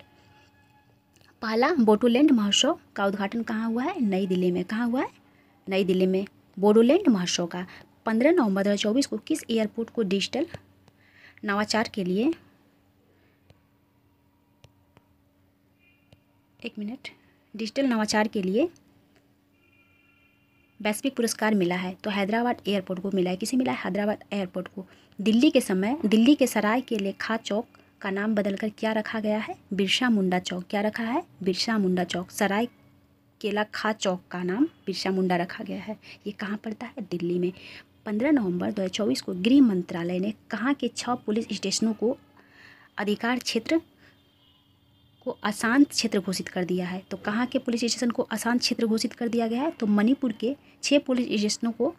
S1: पहला बोडोलैंड महोत्सव का उद्घाटन कहाँ हुआ है? नई दिल्ली में। कहाँ हुआ है? नई दिल्ली में बोडोलैंड महोत्सव का। 15 नवंबर 2024 को किस एयरपोर्ट को डिजिटल नवाचार के लिए डिजिटल नवाचार के लिए वैश्विक पुरस्कार मिला है? तो हैदराबाद एयरपोर्ट को मिला है। किसे मिला है? हैदराबाद एयरपोर्ट को। दिल्ली के सराय केले खां चौक का नाम बदलकर क्या रखा गया है? बिरसा मुंडा चौक। क्या रखा है? बिरसा मुंडा चौक। सराय केला खां चौक का नाम बिरसा मुंडा रखा गया है। ये कहाँ पड़ता है? दिल्ली में। 15 नवंबर 2024 को गृह मंत्रालय ने कहाँ के 6 पुलिस स्टेशनों को अधिकार क्षेत्र को अशांत क्षेत्र घोषित कर दिया है? तो कहाँ के पुलिस स्टेशन को अशांत क्षेत्र घोषित कर दिया गया है? तो मणिपुर के 6 पुलिस स्टेशनों को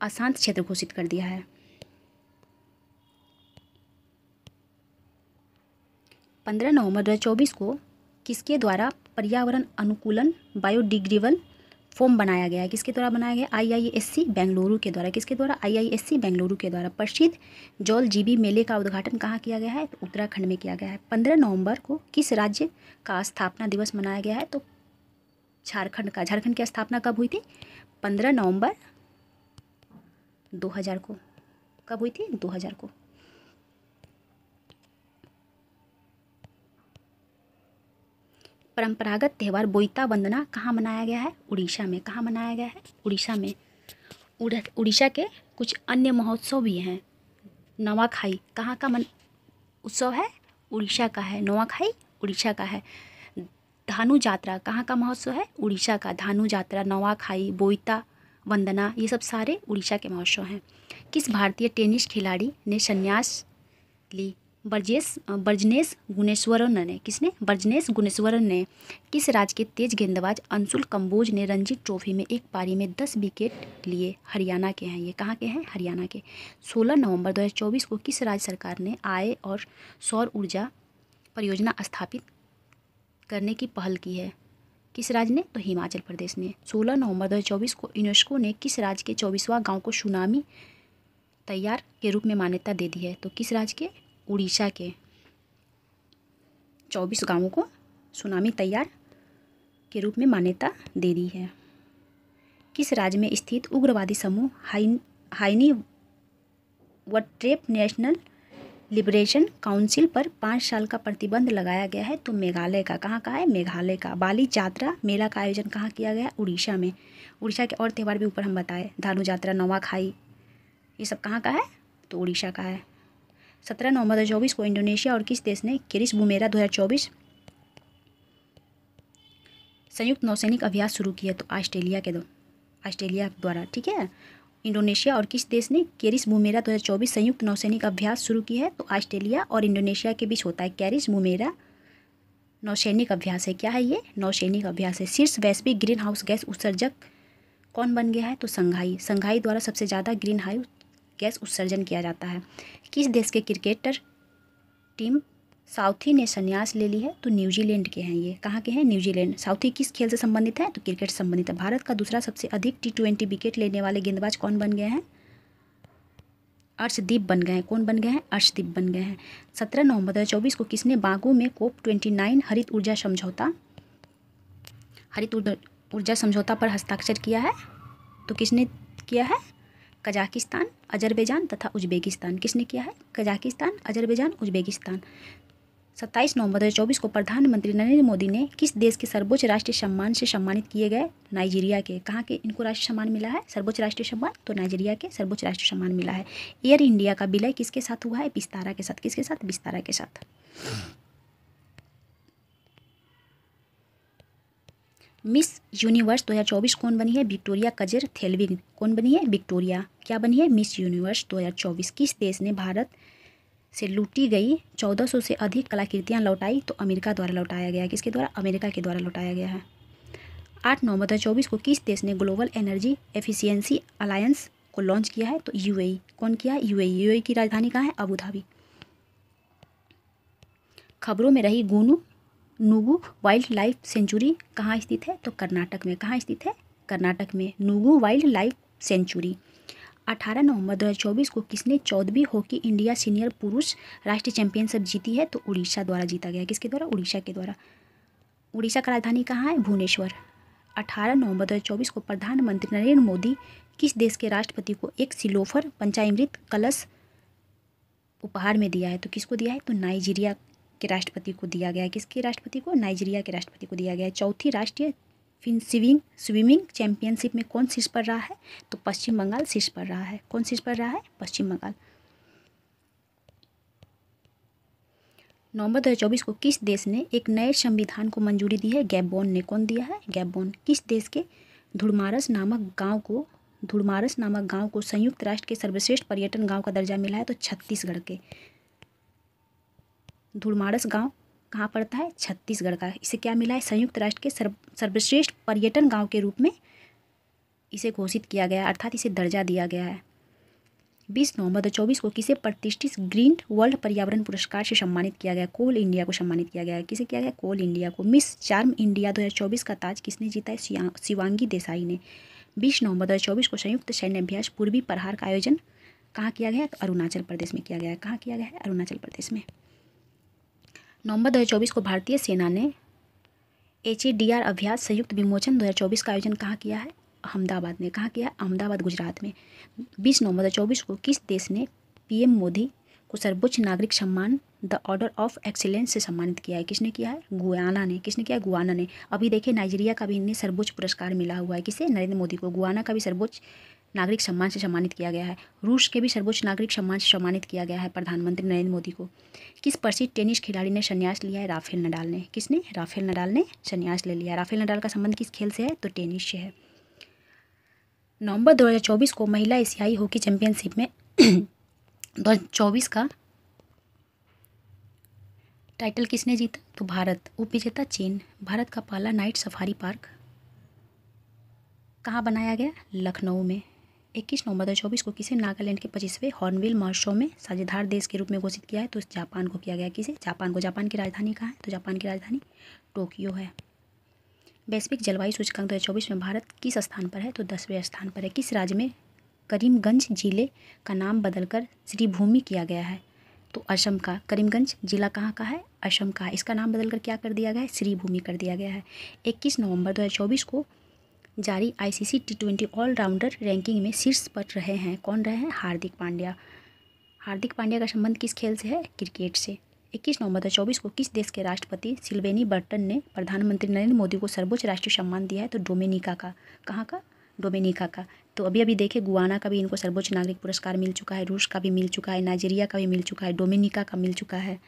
S1: अशांत क्षेत्र घोषित कर दिया है। 15 नवंबर 2024 को किसके द्वारा पर्यावरण अनुकूलन बायोडिग्रेडेबल फोम बनाया गया है? किसके द्वारा बनाया गया? IISc बेंगलुरु के द्वारा। किसके द्वारा? IISc बेंगलुरु के द्वारा। प्रसिद्ध जौल जीबी मेले का उद्घाटन कहाँ किया गया है? तो उत्तराखंड में किया गया है। 15 नवंबर को किस राज्य का स्थापना दिवस मनाया गया है? तो झारखंड का। झारखंड की स्थापना कब हुई थी? 15 नवंबर 2000 को। कब हुई थी? 2000 को। परंपरागत त्यौहार बोईता वंदना कहाँ मनाया गया है? उड़ीसा में। कहाँ मनाया गया है? उड़ीसा में। उड़ीसा के कुछ अन्य महोत्सव भी हैं। नवाखाई कहाँ का उत्सव है? उड़ीसा का है। नवाखाई उड़ीसा का है। धानु यात्रा कहाँ का महोत्सव है? उड़ीसा का। धानु यात्रा, नवाखाई, बोईता वंदना ये सब सारे उड़ीसा के महोत्सव हैं। किस भारतीय टेनिस खिलाड़ी ने संन्यास ली? बर्जनेस गुणेश्वरन ने। किसने? बर्जनेस गुणेश्वरन ने। किस राज्य के तेज गेंदबाज अंशुल कंबोज ने रणजी ट्रॉफी में एक पारी में 10 विकेट लिए? हरियाणा के हैं ये। कहाँ के हैं? हरियाणा के। 16 नवंबर 2024 को किस राज्य सरकार ने आय और सौर ऊर्जा परियोजना स्थापित करने की पहल की है? किस राज्य ने? तो हिमाचल प्रदेश ने। 16 नवंबर 2024 को यूनेस्को ने किस राज्य के 24वां गाँव को सुनामी तैयार के रूप में मान्यता दे दी है? तो किस राज्य के? उड़ीसा के 24 गांवों को सुनामी तैयार के रूप में मान्यता दे दी है। किस राज्य में स्थित उग्रवादी समूह हाइनी वट्रेप नेशनल लिबरेशन काउंसिल पर 5 साल का प्रतिबंध लगाया गया है? तो मेघालय का। कहाँ का है? मेघालय का। बाली यात्रा मेला का आयोजन कहाँ किया गया? उड़ीसा में। उड़ीसा के और त्यौहार भी ऊपर हम बताए, धानु यात्रा, नवाखाई, ये सब कहाँ का है? तो उड़ीसा का है। 17 नवंबर 2024 को इंडोनेशिया और किस देश ने कैरिस बुमेरा 2024 संयुक्त नौसैनिक अभ्यास शुरू किया? तो ऑस्ट्रेलिया द्वारा। ठीक है। इंडोनेशिया और किस देश ने कैरिस बुमेरा 2024 संयुक्त नौसैनिक अभ्यास शुरू की है? तो ऑस्ट्रेलिया और इंडोनेशिया के बीच होता है कैरिस बुमेरा नौसैनिक अभ्यास है। क्या है ये? नौसैनिक अभ्यास है। शीर्ष वैश्विक ग्रीन हाउस गैस उत्सर्जक कौन बन गया है? तो संघाई द्वारा सबसे ज़्यादा ग्रीन हाउस गैस उत्सर्जन किया जाता है। किस देश के क्रिकेटर टीम साउथी ने संन्यास ले ली है? तो न्यूजीलैंड के हैं ये। कहाँ के हैं? न्यूजीलैंड। साउथी किस खेल से संबंधित है? तो क्रिकेट से संबंधित है। भारत का दूसरा सबसे अधिक T20 विकेट लेने वाले गेंदबाज कौन बन गए हैं? अर्शदीप बन गए हैं। कौन बन गए हैं? अर्शदीप बन गए हैं। 17 नवंबर 2024 को किसने बागू में COP29 हरित ऊर्जा समझौता पर हस्ताक्षर किया है? तो किसने किया है? कजाकिस्तान, अजरबैजान तथा उज्बेकिस्तान। किसने किया है? Kazakhstan, Azerbaijan, Uzbekistan. 27 नवंबर 2024 को प्रधानमंत्री नरेंद्र मोदी ने किस देश के सर्वोच्च राष्ट्रीय सम्मान से सम्मानित किए गए? नाइजीरिया के। कहाँ के इनको राष्ट्रीय सम्मान मिला है? सर्वोच्च राष्ट्रीय सम्मान, तो नाइजीरिया के सर्वोच्च राष्ट्रीय सम्मान मिला है। एयर इंडिया का विलय किसके साथ हुआ है? विस्तारा के साथ। किसके साथ? विस्तारा के साथ। मिस यूनिवर्स 2024 कौन बनी है? विक्टोरिया कजर थेल्विन। कौन बनी है? विक्टोरिया क्या बनी है? Miss universe 2024। किस देश ने भारत से लूटी गई 1400 से अधिक कलाकृतियाँ लौटाई? तो अमेरिका द्वारा लौटाया गया। किसके द्वारा? अमेरिका के द्वारा लौटाया गया है। 8 नवंबर 2024 को किस देश ने ग्लोबल एनर्जी एफिशिएंसी अलायंस को लॉन्च किया है? तो यूएई। कौन किया है? यूएई। यूएई की राजधानी कहाँ है? Abu Dhabi. खबरों में रही गुनु नुगु वाइल्ड लाइफ सेंचुरी कहाँ स्थित है? तो कर्नाटक में। कहाँ स्थित है? कर्नाटक में नुगु वाइल्ड लाइफ सेंचुरी। 18 नवंबर 2024 को किसने 14वीं हॉकी इंडिया सीनियर पुरुष राष्ट्रीय चैंपियनशिप जीती है? तो उड़ीसा द्वारा जीता गया। किसके द्वारा? उड़ीसा के द्वारा। उड़ीसा का राजधानी कहाँ है? भुवनेश्वर। 18 नवंबर 2024 को प्रधानमंत्री नरेंद्र मोदी किस देश के राष्ट्रपति को एक सिलोफर पंचामृत कलश उपहार में दिया है? तो किसको दिया है? तो नाइजीरिया के राष्ट्रपति को दिया गया है। किसके राष्ट्रपति को? नाइजीरिया के राष्ट्रपति को दिया गया है। चौथी राष्ट्रीय स्विमिंग चैंपियनशिप में कौन शीर्ष पर रहा है? तो पश्चिम बंगाल शीर्ष पर रहा है। कौन शीर्ष पर रहा है? पश्चिम बंगाल। नवंबर 2024 को किस देश ने एक नए संविधान को मंजूरी दी है? गैबोन ने। कौन दिया है? गैबोन। किस देश के धुड़मारस नामक गांव को संयुक्त राष्ट्र के सर्वश्रेष्ठ पर्यटन गांव का दर्जा मिला है? तो छत्तीसगढ़ के। धुड़मारस गांव कहाँ पड़ता है? छत्तीसगढ़ का। इसे क्या मिला है? संयुक्त राष्ट्र के सर्वश्रेष्ठ पर्यटन गांव के रूप में इसे घोषित किया गया, अर्थात इसे दर्जा दिया गया है। 20 नवंबर 2024 को किसे प्रतिष्ठित ग्रीन वर्ल्ड पर्यावरण पुरस्कार से सम्मानित किया गया? कोल इंडिया को सम्मानित किया गया है। किसे किया गया? कोल इंडिया को। मिस चार्म इंडिया 2024 का ताज किसने जीता है? शिवांगी देसाई ने। 20 नवंबर 2024 को संयुक्त सैन्य अभ्यास पूर्वी प्रहार का आयोजन कहाँ किया गया है? तो अरुणाचल प्रदेश में किया गया है। कहाँ किया गया है? अरुणाचल प्रदेश में। नवंबर 2024 को भारतीय सेना ने HADR अभ्यास संयुक्त विमोचन 2024 का आयोजन कहाँ किया है? अहमदाबाद में। कहाँ किया? अहमदाबाद, गुजरात में। 20 नवंबर 2024 को किस देश ने PM मोदी को सर्वोच्च नागरिक सम्मान द ऑर्डर ऑफ एक्सीलेंस से सम्मानित किया है? किसने किया है? गुयाना ने। किसने किया? गुयाना ने। अभी देखिए नाइजीरिया का भी इन्हें सर्वोच्च पुरस्कार मिला हुआ है। किसे? नरेंद्र मोदी को। गुयाना का भी सर्वोच्च नागरिक सम्मान से सम्मानित किया गया है। रूस के भी सर्वोच्च नागरिक सम्मान से सम्मानित किया गया है प्रधानमंत्री नरेंद्र मोदी को। किस प्रसिद्ध टेनिस खिलाड़ी ने संन्यास लिया है? राफेल नडाल ने। किसने? राफेल नडाल ने संन्यास ले लिया। राफेल नडाल का संबंध किस खेल से है? तो टेनिस से है। नवंबर 2024 को महिला एशियाई हॉकी चैंपियनशिप में 2024 का टाइटल किसने जीता? तो भारत। उपविजेता चीन। भारत का पहला नाइट सफारी पार्क कहाँ बनाया गया? लखनऊ में। 21 नवंबर 2024 को किसे नागालैंड के 25वें हॉर्नबिल महोत्सव में साझेदार देश के रूप में घोषित किया है? तो जापान को किया गया। किसे? जापान को। जापान की राजधानी कहाँ है? तो जापान की राजधानी टोक्यो है। वैश्विक जलवायु सूचकांक 2024 में भारत किस स्थान पर है? तो 10वें स्थान पर है। किस राज्य में करीमगंज जिले का नाम बदलकर श्रीभूमि किया गया है? तो असम का। करीमगंज जिला कहाँ का है? असम का है। इसका नाम बदलकर क्या कर दिया गया है? श्रीभूमि कर दिया गया है। 21 नवंबर 2024 को जारी ICC T20 ऑलराउंडर रैंकिंग में शीर्ष पर रहे हैं। कौन रहे हैं? हार्दिक पांड्या। हार्दिक पांड्या का संबंध किस खेल से है? क्रिकेट से। 21 नवंबर 2024 को किस देश के राष्ट्रपति सिल्वेनी बर्टन ने प्रधानमंत्री नरेंद्र मोदी को सर्वोच्च राष्ट्रीय सम्मान दिया है? तो डोमिनिका का। कहाँ का? डोमिनिका का। तो अभी अभी देखे गुयाना का भी इनको सर्वोच्च नागरिक पुरस्कार मिल चुका है, रूस का भी मिल चुका है, नाइजीरिया का भी मिल चुका है, डोमिनिका का मिल चुका है।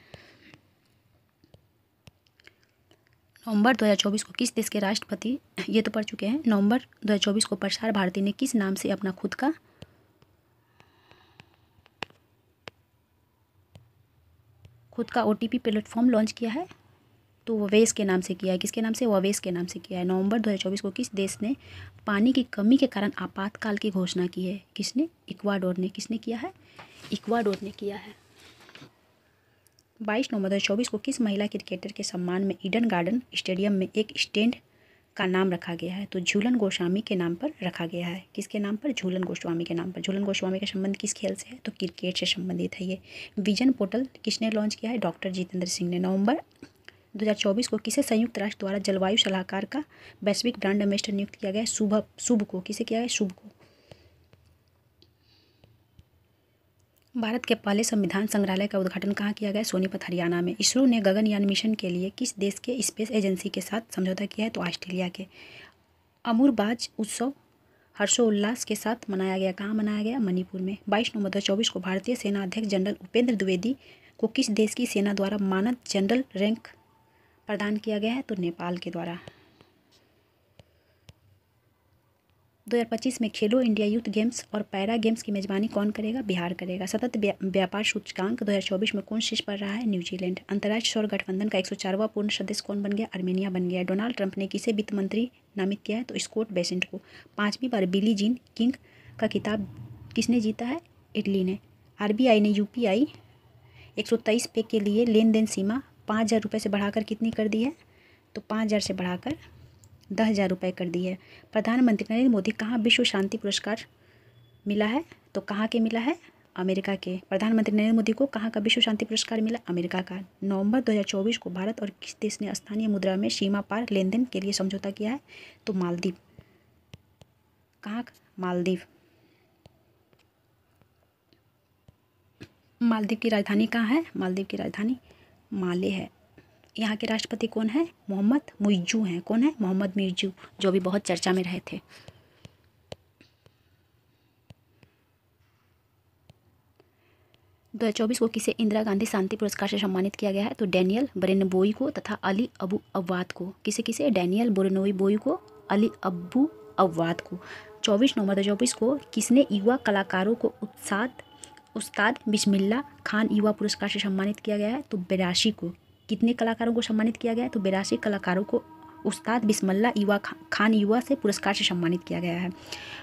S1: नवंबर 2024 को किस देश के राष्ट्रपति, ये तो पढ़ चुके हैं। नवंबर 2024 को प्रसार भारती ने किस नाम से अपना खुद का OTP प्लेटफॉर्म लॉन्च किया है? तो ववेस के नाम से किया है। किसके नाम से? ववेस के नाम से किया है। नवंबर 2024 को किस देश ने पानी की कमी के कारण आपातकाल की घोषणा की है? किसने? इक्वाडोर ने। किसने किया है? इक्वाडोर ने किया है। 22 नवंबर 2024 को किस महिला क्रिकेटर के सम्मान में ईडन गार्डन स्टेडियम में एक स्टैंड का नाम रखा गया है? तो झूलन गोस्वामी के नाम पर रखा गया है। किसके नाम पर? झूलन गोस्वामी के नाम पर। झूलन गोस्वामी का संबंध किस खेल से है? तो क्रिकेट से संबंधित है ये। विजन पोर्टल किसने लॉन्च किया है? डॉक्टर जितेंद्र सिंह ने। नवंबर 2024 को किसे संयुक्त राष्ट्र द्वारा जलवायु सलाहकार का वैश्विक ब्रांड एम्बेसडर नियुक्त किया गया है? शुभ को। किसे किया है? शुभ को। भारत के पहले संविधान संग्रहालय का उद्घाटन कहाँ किया गया? सोनीपत, हरियाणा में। इसरो ने गगनयान मिशन के लिए किस देश के स्पेस एजेंसी के साथ समझौता किया है? तो ऑस्ट्रेलिया के। अमूरबाज उत्सव हर्षोल्लास के साथ मनाया गया। कहाँ मनाया गया? मणिपुर में। 22 नवंबर 2024 को भारतीय सेना अध्यक्ष जनरल उपेंद्र द्विवेदी को किस देश की सेना द्वारा मानद जनरल रैंक प्रदान किया गया है? तो नेपाल के द्वारा। 2025 में खेलो इंडिया यूथ गेम्स और पैरा गेम्स की मेजबानी कौन करेगा? बिहार करेगा। सतत व्यापार सूचकांक 2024 में कौन शीर्ष पर रहा है? न्यूजीलैंड। अंतर्राष्ट्रीय सौर गठबंधन का 104वां पूर्ण सदस्य कौन बन गया? आर्मेनिया बन गया। डोनाल्ड ट्रंप ने किसे वित्त मंत्री नामित किया है? तो स्कॉट बेसेंट को। 5वीं बार बिली जीन किंग का खिताब किसने जीता है? इटली ने। RBI ने UPI 123 पे के लिए लेन देन सीमा 5,000 रुपये से बढ़ाकर कितनी कर दी है? तो 5,000 से बढ़ाकर 10,000 रुपये कर दी है। प्रधानमंत्री नरेंद्र मोदी कहाँ विश्व शांति पुरस्कार मिला है? तो कहाँ के मिला है? अमेरिका के। प्रधानमंत्री नरेंद्र मोदी को कहाँ का विश्व शांति पुरस्कार मिला? अमेरिका का। नवंबर 2024 को भारत और किस देश ने स्थानीय मुद्रा में सीमा पार लेन देन के लिए समझौता किया है? तो मालदीव। कहाँ? मालदीव। मालदीव की राजधानी कहाँ है? मालदीव की राजधानी माले है। यहाँ के राष्ट्रपति कौन है? मोहम्मद मुइज्जू हैं। कौन है? मोहम्मद मुइज्जू, जो भी बहुत चर्चा में रहे थे। दो 2024 को किसे इंदिरा गांधी शांति पुरस्कार से सम्मानित किया गया है? तो डैनियल बोरेनबोई को तथा अली अबू अव्वाद को। किसे? डैनियल बोरेनबोई को, अली अबू अव्वाद को। 24 नवंबर 2024 को किसने युवा कलाकारों को उस्ताद बिस्मिल्लाह खान युवा पुरस्कार से सम्मानित किया गया है? तो 82 को। कितने कलाकारों को सम्मानित किया गया है? तो 82 कलाकारों को उस्ताद बिस्मिल्लाह खान युवा से पुरस्कार से सम्मानित किया गया है।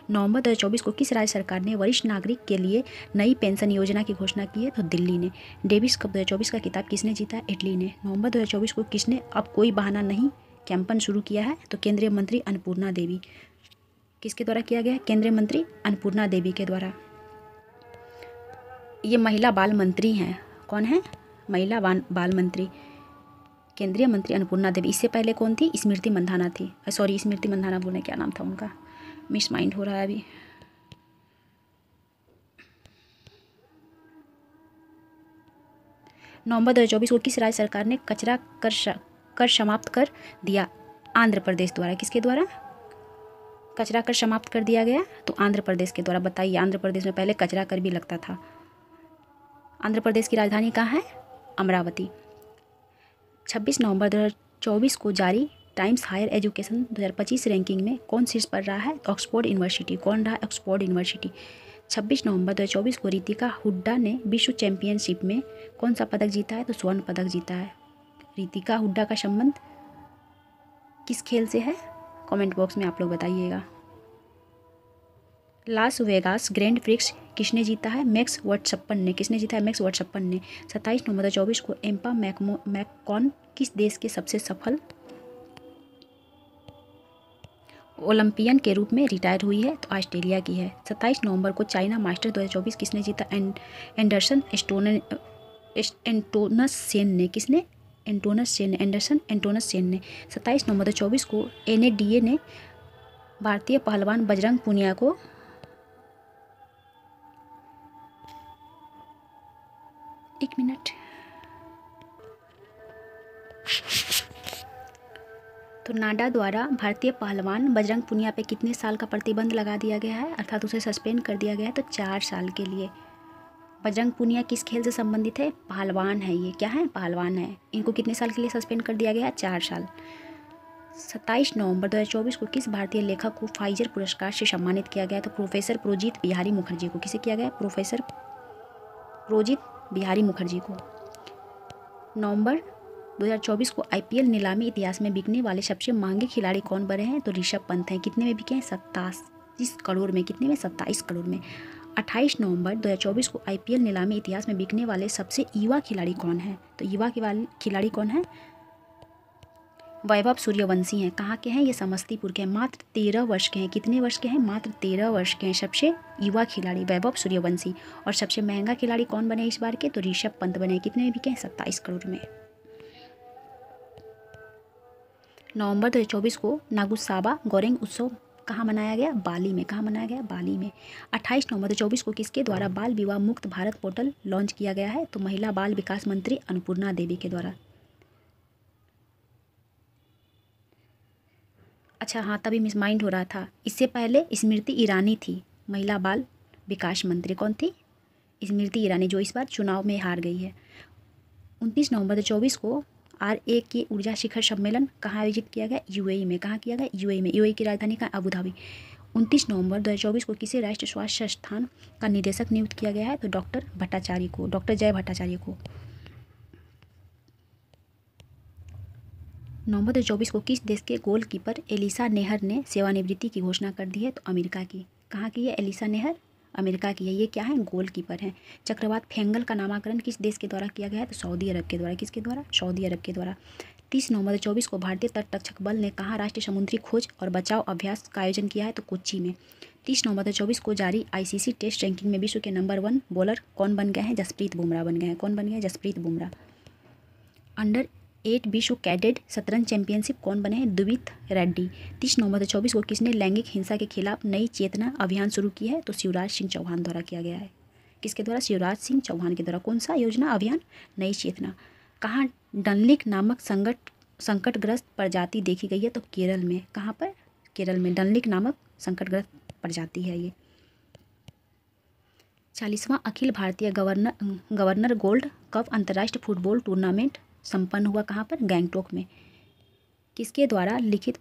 S1: नवंबर 2024 को किस राज्य सरकार ने वरिष्ठ नागरिक के लिए नई पेंशन योजना की घोषणा की है? तो दिल्ली ने। डेविस कप 2024 का खिताब किसने जीता है? इटली ने। नवंबर 2024 को किसने अब कोई बहाना नहीं कैंपेन शुरू किया है? तो केंद्रीय मंत्री अन्नपूर्णा देवी। किसके द्वारा किया गया? केंद्रीय मंत्री अन्नपूर्णा देवी के द्वारा। ये महिला बाल मंत्री हैं। कौन है? महिला बाल मंत्री, केंद्रीय मंत्री अन्नपूर्णा देवी। इससे पहले कौन थी? स्मृति मंधाना थी। सॉरी, स्मृति मंधाना बोले, क्या नाम था उनका? मिस माइंड हो रहा है अभी। नवंबर 2024 को किस राज्य सरकार ने कचरा कर समाप्त कर दिया? आंध्र प्रदेश द्वारा। किसके द्वारा कचरा कर समाप्त कर दिया गया? तो आंध्र प्रदेश के द्वारा। बताइए, आंध्र प्रदेश में पहले कचरा कर भी लगता था। आंध्र प्रदेश की राजधानी कहाँ है? अमरावती। 26 नवंबर 2024 को जारी टाइम्स हायर एजुकेशन 2025 रैंकिंग में कौन शीर्ष पर रहा है? Oxford university. कौन रहा? Oxford university. 26 नवंबर 2024 को रितिका हुड्डा ने विश्व चैंपियनशिप में कौन सा पदक जीता है? तो स्वर्ण पदक जीता है। रितिका हुड्डा का संबंध किस खेल से है? कमेंट बॉक्स में आप लोग बताइएगा। लास वेगास ग्रैंड प्रिक्स किसने जीता है? मैक्स वर्स्टप्पन ने। किसने जीता है? मैक्स वर्स्टप्पन ने। 27 नवंबर 2024 को एम्पा मैककॉन किस देश के सबसे सफल ओलंपियन के रूप में रिटायर हुई है? तो ऑस्ट्रेलिया की है। 27 नवंबर को चाइना मास्टर 2024 किसने जीता? एंडरसन एंटोनस सेन ने। किसने? एंडरसन एंटोनस सेन ने। 27 नवंबर 2024 को NADA ने भारतीय पहलवान बजरंग पुनिया को एक मिनट। तो नाडा द्वारा भारतीय पहलवान बजरंग पुनिया पे कितने साल का प्रतिबंध लगा दिया गया है? अर्थात उसे सस्पेंड कर दिया गया है। तो 4 साल के लिए। बजरंग पुनिया किस खेल से संबंधित है? पहलवान है। ये क्या है? पहलवान है। इनको कितने साल के लिए सस्पेंड कर दिया गया है? 4 साल। 27 नवंबर 2024 को किस भारतीय लेखक को फाइजर पुरस्कार से सम्मानित किया गया? तो प्रोफेसर प्रोजित बिहारी मुखर्जी को। किसे किया गया? प्रोफेसर प्रोजित बिहारी मुखर्जी को। नवंबर 2024 को IPL नीलामी इतिहास में बिकने वाले सबसे महंगे खिलाड़ी कौन बने हैं? तो ऋषभ पंत हैं। कितने में बिके हैं? 27 करोड़ में। कितने में? 27 करोड़ में। 28 नवंबर 2024 को IPL नीलामी इतिहास में बिकने वाले सबसे युवा खिलाड़ी कौन है? तो युवा खिलाड़ी कौन है? वैभव सूर्यवंशी हैं। कहाँ के हैं? ये समस्तीपुर के हैं। मात्र 13 वर्ष के हैं। कितने वर्ष के हैं? मात्र 13 वर्ष के हैं। सबसे युवा खिलाड़ी वैभव सूर्यवंशी। और सबसे महंगा खिलाड़ी कौन बने इस बार के? तो ऋषभ पंत बने। कितने में बिके हैं? 27 करोड़ में। नवंबर 2024 को नागुसाबा गोरेंग उत्सव कहाँ मनाया गया? बाली में। कहाँ मनाया गया? बाली में। 28 नवंबर 2024 को किसके द्वारा बाल विवाह मुक्त भारत पोर्टल लॉन्च किया गया है? तो महिला बाल विकास मंत्री अन्नपूर्णा देवी के द्वारा। अच्छा हाँ, तभी मिस माइंड हो रहा था। इससे पहले स्मृति ईरानी थी महिला बाल विकास मंत्री। कौन थी? स्मृति ईरानी, जो इस बार चुनाव में हार गई है। 29 नवंबर 2024 को RA के ऊर्जा शिखर सम्मेलन कहाँ आयोजित किया गया? UAE में। कहाँ किया गया? UAE में। UAE की राजधानी का अबू धाबी। 29 नवंबर 2024 को किसे राष्ट्रीय स्वास्थ्य संस्थान का निदेशक नियुक्त किया गया है? तो डॉक्टर भट्टाचार्य को, डॉक्टर जय भट्टाचार्य को। नवंबर 2024 को किस देश के गोलकीपर एलिसा नेहर ने सेवानिवृत्ति की घोषणा कर दी है? तो अमेरिका की। कहाँ की है एलिसा नेहर? अमेरिका की है। ये क्या है? गोलकीपर हैं। चक्रवात फेंगल का नामकरण किस देश के द्वारा किया गया है? तो सऊदी अरब के द्वारा। किसके द्वारा? सऊदी अरब के द्वारा। 30 नवंबर 2024 को भारतीय तटरक्षक बल ने कहाँ राष्ट्रीय समुद्री खोज और बचाव अभ्यास का आयोजन किया है? तो कोच्चि में। 30 नवंबर 2024 को जारी ICC टेस्ट रैंकिंग में विश्व के नंबर 1 बॉलर कौन बन गए हैं? जसप्रीत बुमराह बन गए हैं। कौन बन गए? जसप्रीत बुमराह। अंडर 8 विश्व कैडेट शतरंज चैंपियनशिप कौन बने हैं? दुवित रेड्डी। 30 नवंबर 2024 को किसने लैंगिक हिंसा के खिलाफ नई चेतना अभियान शुरू की है? तो शिवराज सिंह चौहान द्वारा किया गया है। किसके द्वारा? शिवराज सिंह चौहान के द्वारा। कौन सा योजना अभियान? नई चेतना। कहाँ डनलिक नामक संकटग्रस्त प्रजाति देखी गई है? तो केरल में। कहाँ पर? केरल में डनलिक नामक संकटग्रस्त प्रजाति है ये। 40वां Akhil Bharatiya governor gold cup अंतर्राष्ट्रीय फुटबॉल टूर्नामेंट संपन्न हुआ कहाँ पर? गैंगटोक में। किसके द्वारा लिखित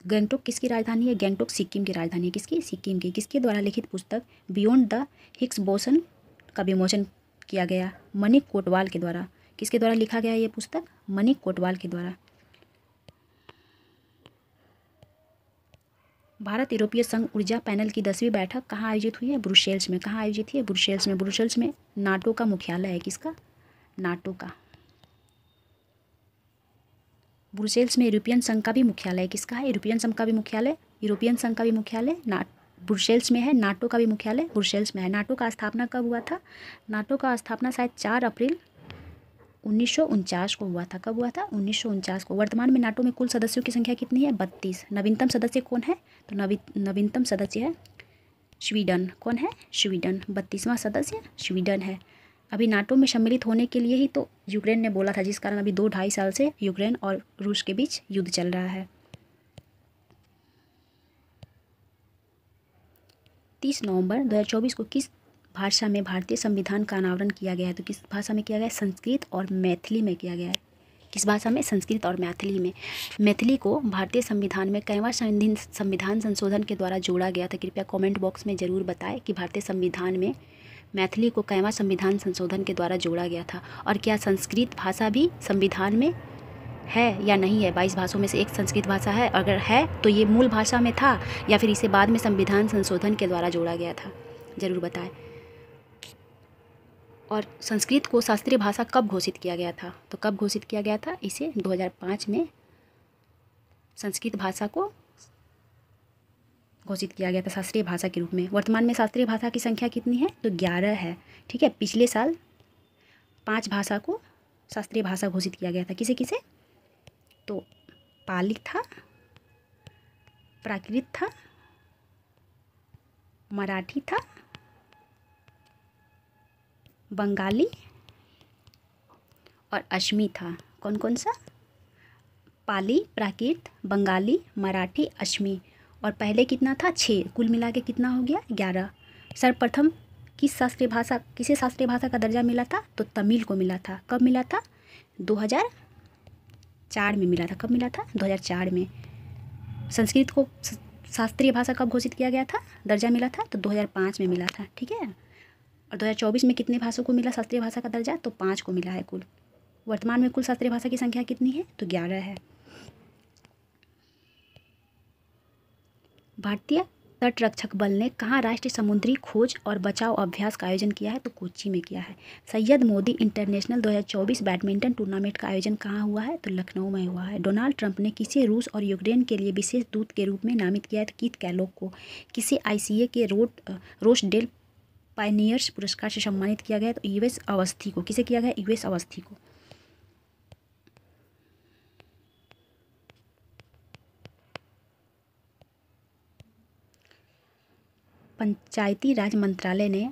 S1: गैंगटोक किसकी राजधानी है? गैंगटोक सिक्किम की राजधानी है। किसकी? सिक्किम की। किसके द्वारा लिखित पुस्तक बियॉन्ड द हिग्स बोसन का विमोचन किया गया? मणिक कोटवाल के द्वारा। किसके द्वारा लिखा गया ये पुस्तक? मणिक कोटवाल के द्वारा। भारत यूरोपीय संघ ऊर्जा पैनल की 10वीं बैठक कहाँ आयोजित हुई है? ब्रुसेल्स में। कहाँ आयोजित हुई है? ब्रुसेल्स में। ब्रुसेल्स में नाटो का मुख्यालय है। किसका? नाटो का। ब्रुसेल्स में यूरोपियन संघ का भी मुख्यालय है। किसका है? यूरोपियन संघ का भी मुख्यालय, यूरोपियन संघ का भी मुख्यालय ब्रुसेल्स में है। नाटो का भी मुख्यालय ब्रुसेल्स में है। नाटो का स्थापना कब हुआ था? नाटो का स्थापना शायद 4 अप्रैल 1949 को हुआ था। कब हुआ था? 1949 को। वर्तमान में नाटो में कुल सदस्यों की संख्या कितनी है? 32। नवीनतम सदस्य कौन है? तो नवीनतम सदस्य है स्वीडन। कौन है? स्वीडन। 32वां सदस्य स्वीडन है। अभी नाटो में सम्मिलित होने के लिए ही तो यूक्रेन ने बोला था, जिस कारण अभी 2-2.5 साल से यूक्रेन और रूस के बीच युद्ध चल रहा है। 30 नवंबर 2024 को किस भाषा में भारतीय संविधान का अनावरण किया गया है? तो किस भाषा में किया गया है? संस्कृत और मैथिली में किया गया है। किस भाषा में? संस्कृत और मैथिली में। मैथिली को भारतीय संविधान में कईवां संविधान संशोधन के द्वारा जोड़ा गया था? कृपया कमेंट बॉक्स में ज़रूर बताएं कि भारतीय संविधान में मैथिली को कईवां संविधान संशोधन के द्वारा जोड़ा गया था। और क्या संस्कृत भाषा भी संविधान में है या नहीं है? 22 भाषाओं में से एक संस्कृत भाषा है। अगर है तो ये मूल भाषा में था या फिर इसे बाद में संविधान संशोधन के द्वारा जोड़ा गया था? ज़रूर बताएं। और संस्कृत को शास्त्रीय भाषा कब घोषित किया गया था? तो कब घोषित किया गया था? इसे 2005 में संस्कृत भाषा को घोषित किया गया था शास्त्रीय भाषा के रूप में। वर्तमान में शास्त्रीय भाषा की संख्या कितनी है? तो 11 है। ठीक है, पिछले साल 5 भाषा को शास्त्रीय भाषा घोषित किया गया था। किसे किसे? तो पाली था, प्राकृत था, मराठी था, बंगाली और असमी था। कौन कौन सा? पाली, प्राकृत, बंगाली, मराठी, असमी। और पहले कितना था? 6। कुल मिला के कितना हो गया? 11। सर्वप्रथम किस शास्त्रीय भाषा, किसे शास्त्रीय भाषा का दर्जा मिला था? तो तमिल को मिला था। कब मिला था? 2004 में मिला था। कब मिला था? 2004 में। संस्कृत को शास्त्रीय भाषा कब घोषित किया गया था, दर्जा मिला था? तो 2005 में मिला था। ठीक है। और 2024 में कितने भाषाओं को मिला शास्त्रीय भाषा का दर्जा? तो 5 को मिला है कुल। वर्तमान में कुल शास्त्रीय भाषा की संख्या कितनी है? तो 11 है। भारतीय तटरक्षक बल ने कहाँ राष्ट्रीय समुद्री खोज और बचाव अभ्यास का आयोजन किया है? तो कोच्चि में किया है। Syed Modi international 2024 badminton tournament का आयोजन कहाँ हुआ है? तो लखनऊ में हुआ है। डोनाल्ड ट्रंप ने किसे रूस और यूक्रेन के लिए विशेष दूत के रूप में नामित किया है? तो कीथ कैलोग को। किसे ICA के रोचडेल पायनियर्स पुरस्कार से सम्मानित किया गया? तो US अवस्थी को। किसे किया गया? US अवस्थी को। पंचायती राज मंत्रालय ने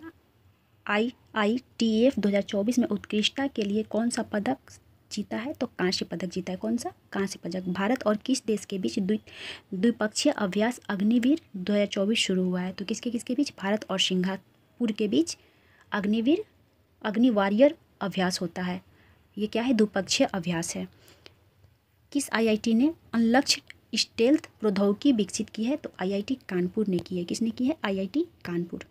S1: IITF 2024 में उत्कृष्टता के लिए कौन सा पदक जीता है? तो कांस्य पदक जीता है। कौन सा? कांस्य पदक। भारत और किस देश के बीच द्विपक्षीय अभ्यास अग्निवीर 2024 शुरू हुआ है? तो किसके किसके बीच? भारत और सिंगापुर के बीच अग्नि वॉरियर अभ्यास होता है। ये क्या है? द्विपक्षीय अभ्यास है। किस IIT ने अनलक्ष्य स्टेल्थ प्रौद्योगिकी विकसित की है? तो IIT कानपुर ने की है। किसने की है? IIT कानपुर।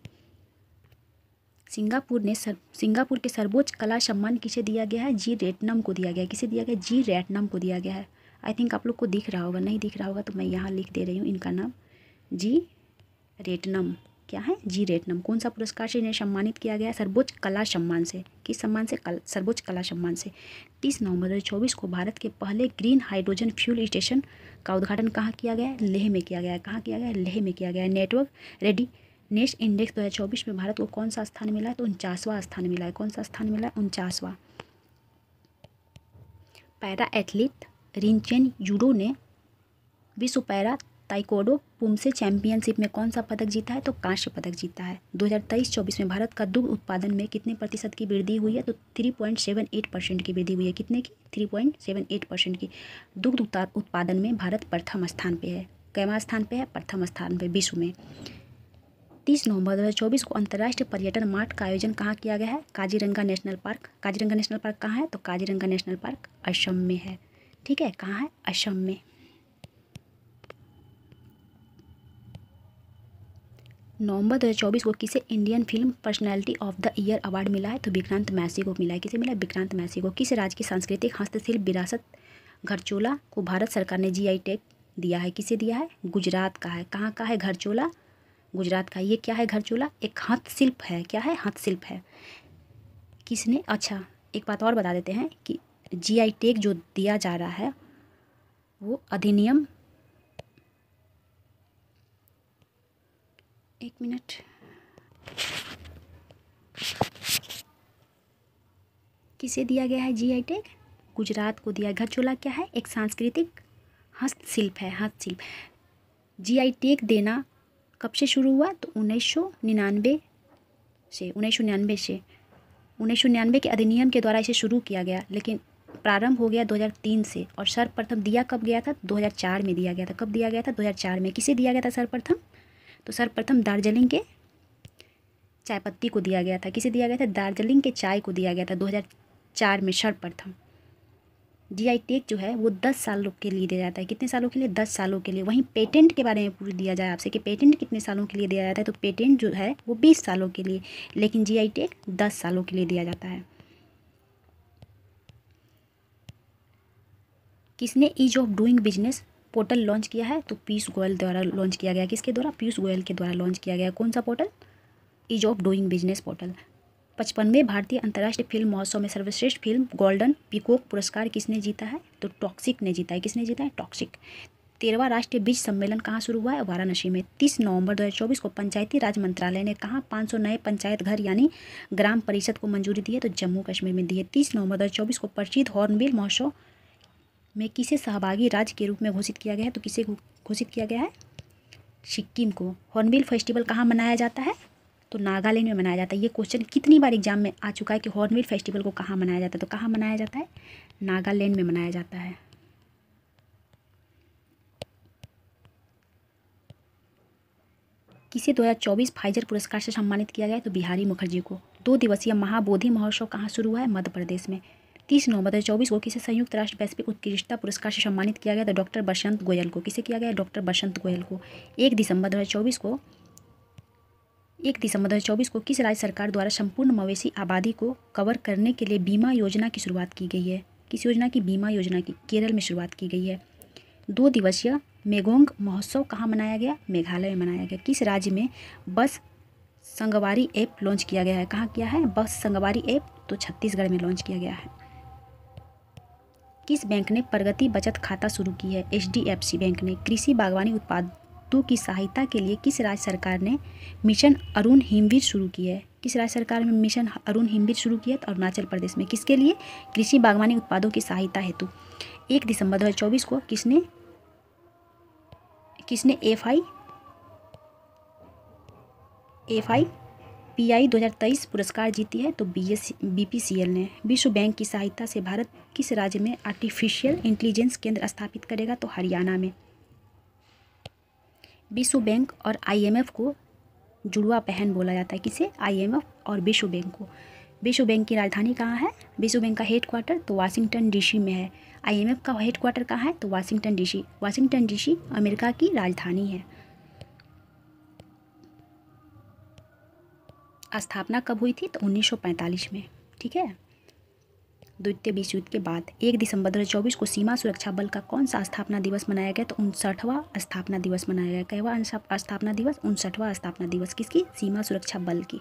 S1: सिंगापुर के सर्वोच्च कला सम्मान किसे दिया गया है? जी रेटनम को दिया गया है। किसे दिया गया? जी रेटनम को दिया गया है। आई थिंक आप लोग को दिख रहा होगा, नहीं दिख रहा होगा तो मैं यहाँ लिख दे रही हूँ इनका नाम। जी रेटनम क्या है? जी रेटनम। कौन सा पुरस्कार से इन्हें सम्मानित किया गया है? सर्वोच्च कला सम्मान से। किस सम्मान से? सर्वोच्च कला सम्मान से। 30 नवंबर 2024 को भारत के पहले ग्रीन हाइड्रोजन फ्यूल स्टेशन का उद्घाटन कहाँ किया गया है? लेह में किया गया है। कहाँ किया गया है? लेह में किया गया है। नेटवर्क रेडीनेस इंडेक्स 2024 में भारत को कौन सा स्थान मिला है? तो 49वां स्थान मिला है। कौन सा स्थान मिला है? 49वां। पैरा एथलीट रिनचेन यूडो ने विश्व पैरा ताइक्वांडो पुमसे चैंपियनशिप में कौन सा पदक जीता है? तो कांस्य पदक जीता है। 2023-24 में भारत का दुग्ध उत्पादन में कितने प्रतिशत की वृद्धि हुई है? तो 3.78% की वृद्धि हुई है। कितने की? 3.78% की। दुग्ध उत्पादन में भारत प्रथम स्थान पे है। कैवां स्थान पे है? प्रथम स्थान पे विश्व में। 30 नवंबर 2024 को अंतर्राष्ट्रीय पर्यटन मार्ट का आयोजन कहाँ किया गया है? Kaziranga national park. Kaziranga national park कहाँ है? तो काजीरंगा नेशनल पार्क असम में है। ठीक है, कहाँ है? असम में। नवंबर 2024 को किसे Indian film personality of the year award मिला है? तो विक्रांत मैसी को मिला है। किसे मिला है? विक्रांत मैसी को। किस राज्य की सांस्कृतिक हस्तशिल्प विरासत घरचोला को भारत सरकार ने GI टैग दिया है? किसे दिया है? गुजरात का है। कहाँ का है घरचोला? गुजरात का। ये क्या है? घरचोला एक हस्तशिल्प है। क्या है? हस्तशिल्प है। किसने? अच्छा, एक बात और बता देते हैं कि GI टैग जो दिया जा रहा है वो अधिनियम, एक मिनट, किसे दिया गया है GI टैग? गुजरात को दिया है। घरचोला क्या है? एक सांस्कृतिक हस्तशिल्प है। हस्तशिल्प। GI टैग देना कब से शुरू हुआ? तो 1999 से। 1999 के अधिनियम के द्वारा इसे शुरू किया गया, लेकिन प्रारंभ हो गया 2003 से। और सर्वप्रथम दिया कब गया था? 2004 में दिया गया था। कब दिया गया था? 2004 में। किसे दिया गया था सर्वप्रथम? तो सर्वप्रथम दार्जिलिंग के चाय पत्ती को दिया गया था। किसे दिया गया था? दार्जिलिंग के चाय को दिया गया था 2004 में सर्वप्रथम। GI टैग जो है वो 10 सालों के लिए दिया जाता है। कितने सालों के लिए? 10 सालों के लिए। वहीं पेटेंट के बारे में पूछ दिया जाए आपसे कि पेटेंट कितने सालों के लिए दिया जाता है, तो पेटेंट जो है वो 20 सालों के लिए, लेकिन GI टैग 10 सालों के लिए दिया जाता है। किसने ease of doing business portal launch किया है? तो पीयूष गोयल द्वारा लॉन्च किया गया। किसके द्वारा? पीयूष गोयल के द्वारा लॉन्च किया गया। कौन सा portal? Ease of doing business portal. 55वें भारतीय अंतर्राष्ट्रीय फिल्म महोत्सव में सर्वश्रेष्ठ फिल्म गोल्डन पीकॉक पुरस्कार किसने जीता है? तो टॉक्सिक ने जीता है। किसने जीता है? टॉक्सिक। 13वां राष्ट्रीय बीज सम्मेलन कहाँ शुरू हुआ है? वाराणसी में। 30 नवंबर 2024 को पंचायती राज मंत्रालय ने कहाँ 500 नए पंचायत घर यानी ग्राम परिषद को मंजूरी दी है? तो जम्मू कश्मीर में दी है। 30 नवंबर 2024 को प्रसिद्ध हॉर्नबिल महोत्सव में किसे सहभागी राज्य के रूप में घोषित किया गया है? तो किसे घोषित किया गया है? सिक्किम को। हॉर्नबिल फेस्टिवल कहाँ मनाया जाता है? तो नागालैंड में मनाया जाता है। ये क्वेश्चन कितनी बार एग्जाम में आ चुका है कि हॉर्नबिल फेस्टिवल को कहाँ मनाया जाता है? तो कहाँ मनाया जाता है? नागालैंड में मनाया जाता है। किसे 2024 फाइजर पुरस्कार से सम्मानित किया गया है? तो बिहारी मुखर्जी को। 2 दिवसीय महाबोधि महोत्सव कहाँ शुरू हुआ है? मध्य प्रदेश में। 30 नवंबर 2024 को किसे संयुक्त राष्ट्र वैश्विक उत्कृष्टता पुरस्कार से सम्मानित किया गया? तो डॉक्टर बसंत गोयल को। किसे किया गया? डॉक्टर बसंत गोयल को। 1 दिसंबर 2024 को किस राज्य सरकार द्वारा संपूर्ण मवेशी आबादी को कवर करने के लिए बीमा योजना की शुरुआत की गई है? किस योजना की? बीमा योजना की। केरल में शुरुआत की गई है। 2 दिवसीय मेगोंग महोत्सव कहाँ मनाया गया? मेघालय में मनाया गया। किस राज्य में बस संगवारी ऐप लॉन्च किया गया है? कहाँ किया है बस संगवारी ऐप? तो छत्तीसगढ़ में लॉन्च किया गया है। किस बैंक ने प्रगति बचत खाता शुरू की है? HDFC बैंक ने। कृषि बागवानी उत्पादों की सहायता के लिए किस राज्य सरकार ने मिशन अरुण हिमवीर शुरू की है? किस राज्य सरकार में मिशन अरुण हिमवीर शुरू किया? तो अरुणाचल प्रदेश में। किसके लिए? कृषि बागवानी उत्पादों की सहायता हेतु। 1 दिसंबर 2024 को किसने FI FIPI 2023 पुरस्कार जीती है तो BPCL ने। विश्व बैंक की सहायता से भारत किस राज्य में आर्टिफिशियल इंटेलिजेंस केंद्र स्थापित करेगा तो हरियाणा में। विश्व बैंक और IMF को जुड़वा बहन बोला जाता है। किसे? IMF और विश्व बैंक को। विश्व बैंक की राजधानी कहाँ है? विश्व बैंक का हेडक्वार्टर तो वाशिंगटन DC में है। IMF का हेडक्वार्टर कहाँ है? तो Washington DC। Washington DC America की राजधानी है। स्थापना कब हुई थी? तो 1945 में। ठीक है, द्वितीय विश्व युद्ध के बाद। 1 दिसंबर 2024 को सीमा सुरक्षा बल का कौन सा स्थापना दिवस मनाया गया? तो 59वां स्थापना दिवस मनाया गया। कहवा स्थापना दिवस? 59वां स्थापना दिवस। किसकी? सीमा सुरक्षा बल की।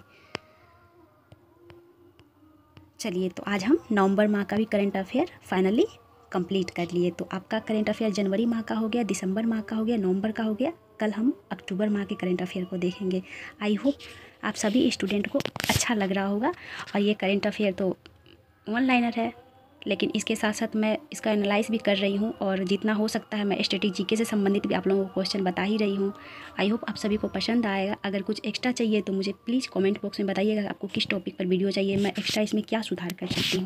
S1: चलिए, तो आज हम नवंबर माह का भी करंट अफेयर फाइनली कंप्लीट कर लिए। तो आपका करंट अफेयर जनवरी माह का हो गया, दिसंबर माह का हो गया, नवंबर का हो गया। कल हम अक्टूबर माह के करंट अफेयर को देखेंगे। आई होप आप सभी स्टूडेंट को अच्छा लग रहा होगा। और ये करंट अफेयर तो वन लाइनर है, लेकिन इसके साथ साथ मैं इसका एनालाइज भी कर रही हूँ और जितना हो सकता है मैं स्टैटिक जीके से संबंधित भी आप लोगों को क्वेश्चन बता ही रही हूँ। आई होप आप सभी को पसंद आएगा। अगर कुछ एक्स्ट्रा चाहिए तो मुझे प्लीज़ कमेंट बॉक्स में बताइएगा आपको किस टॉपिक पर वीडियो चाहिए, मैं एक्स्ट्रा इसमें क्या सुधार कर सकती हूँ।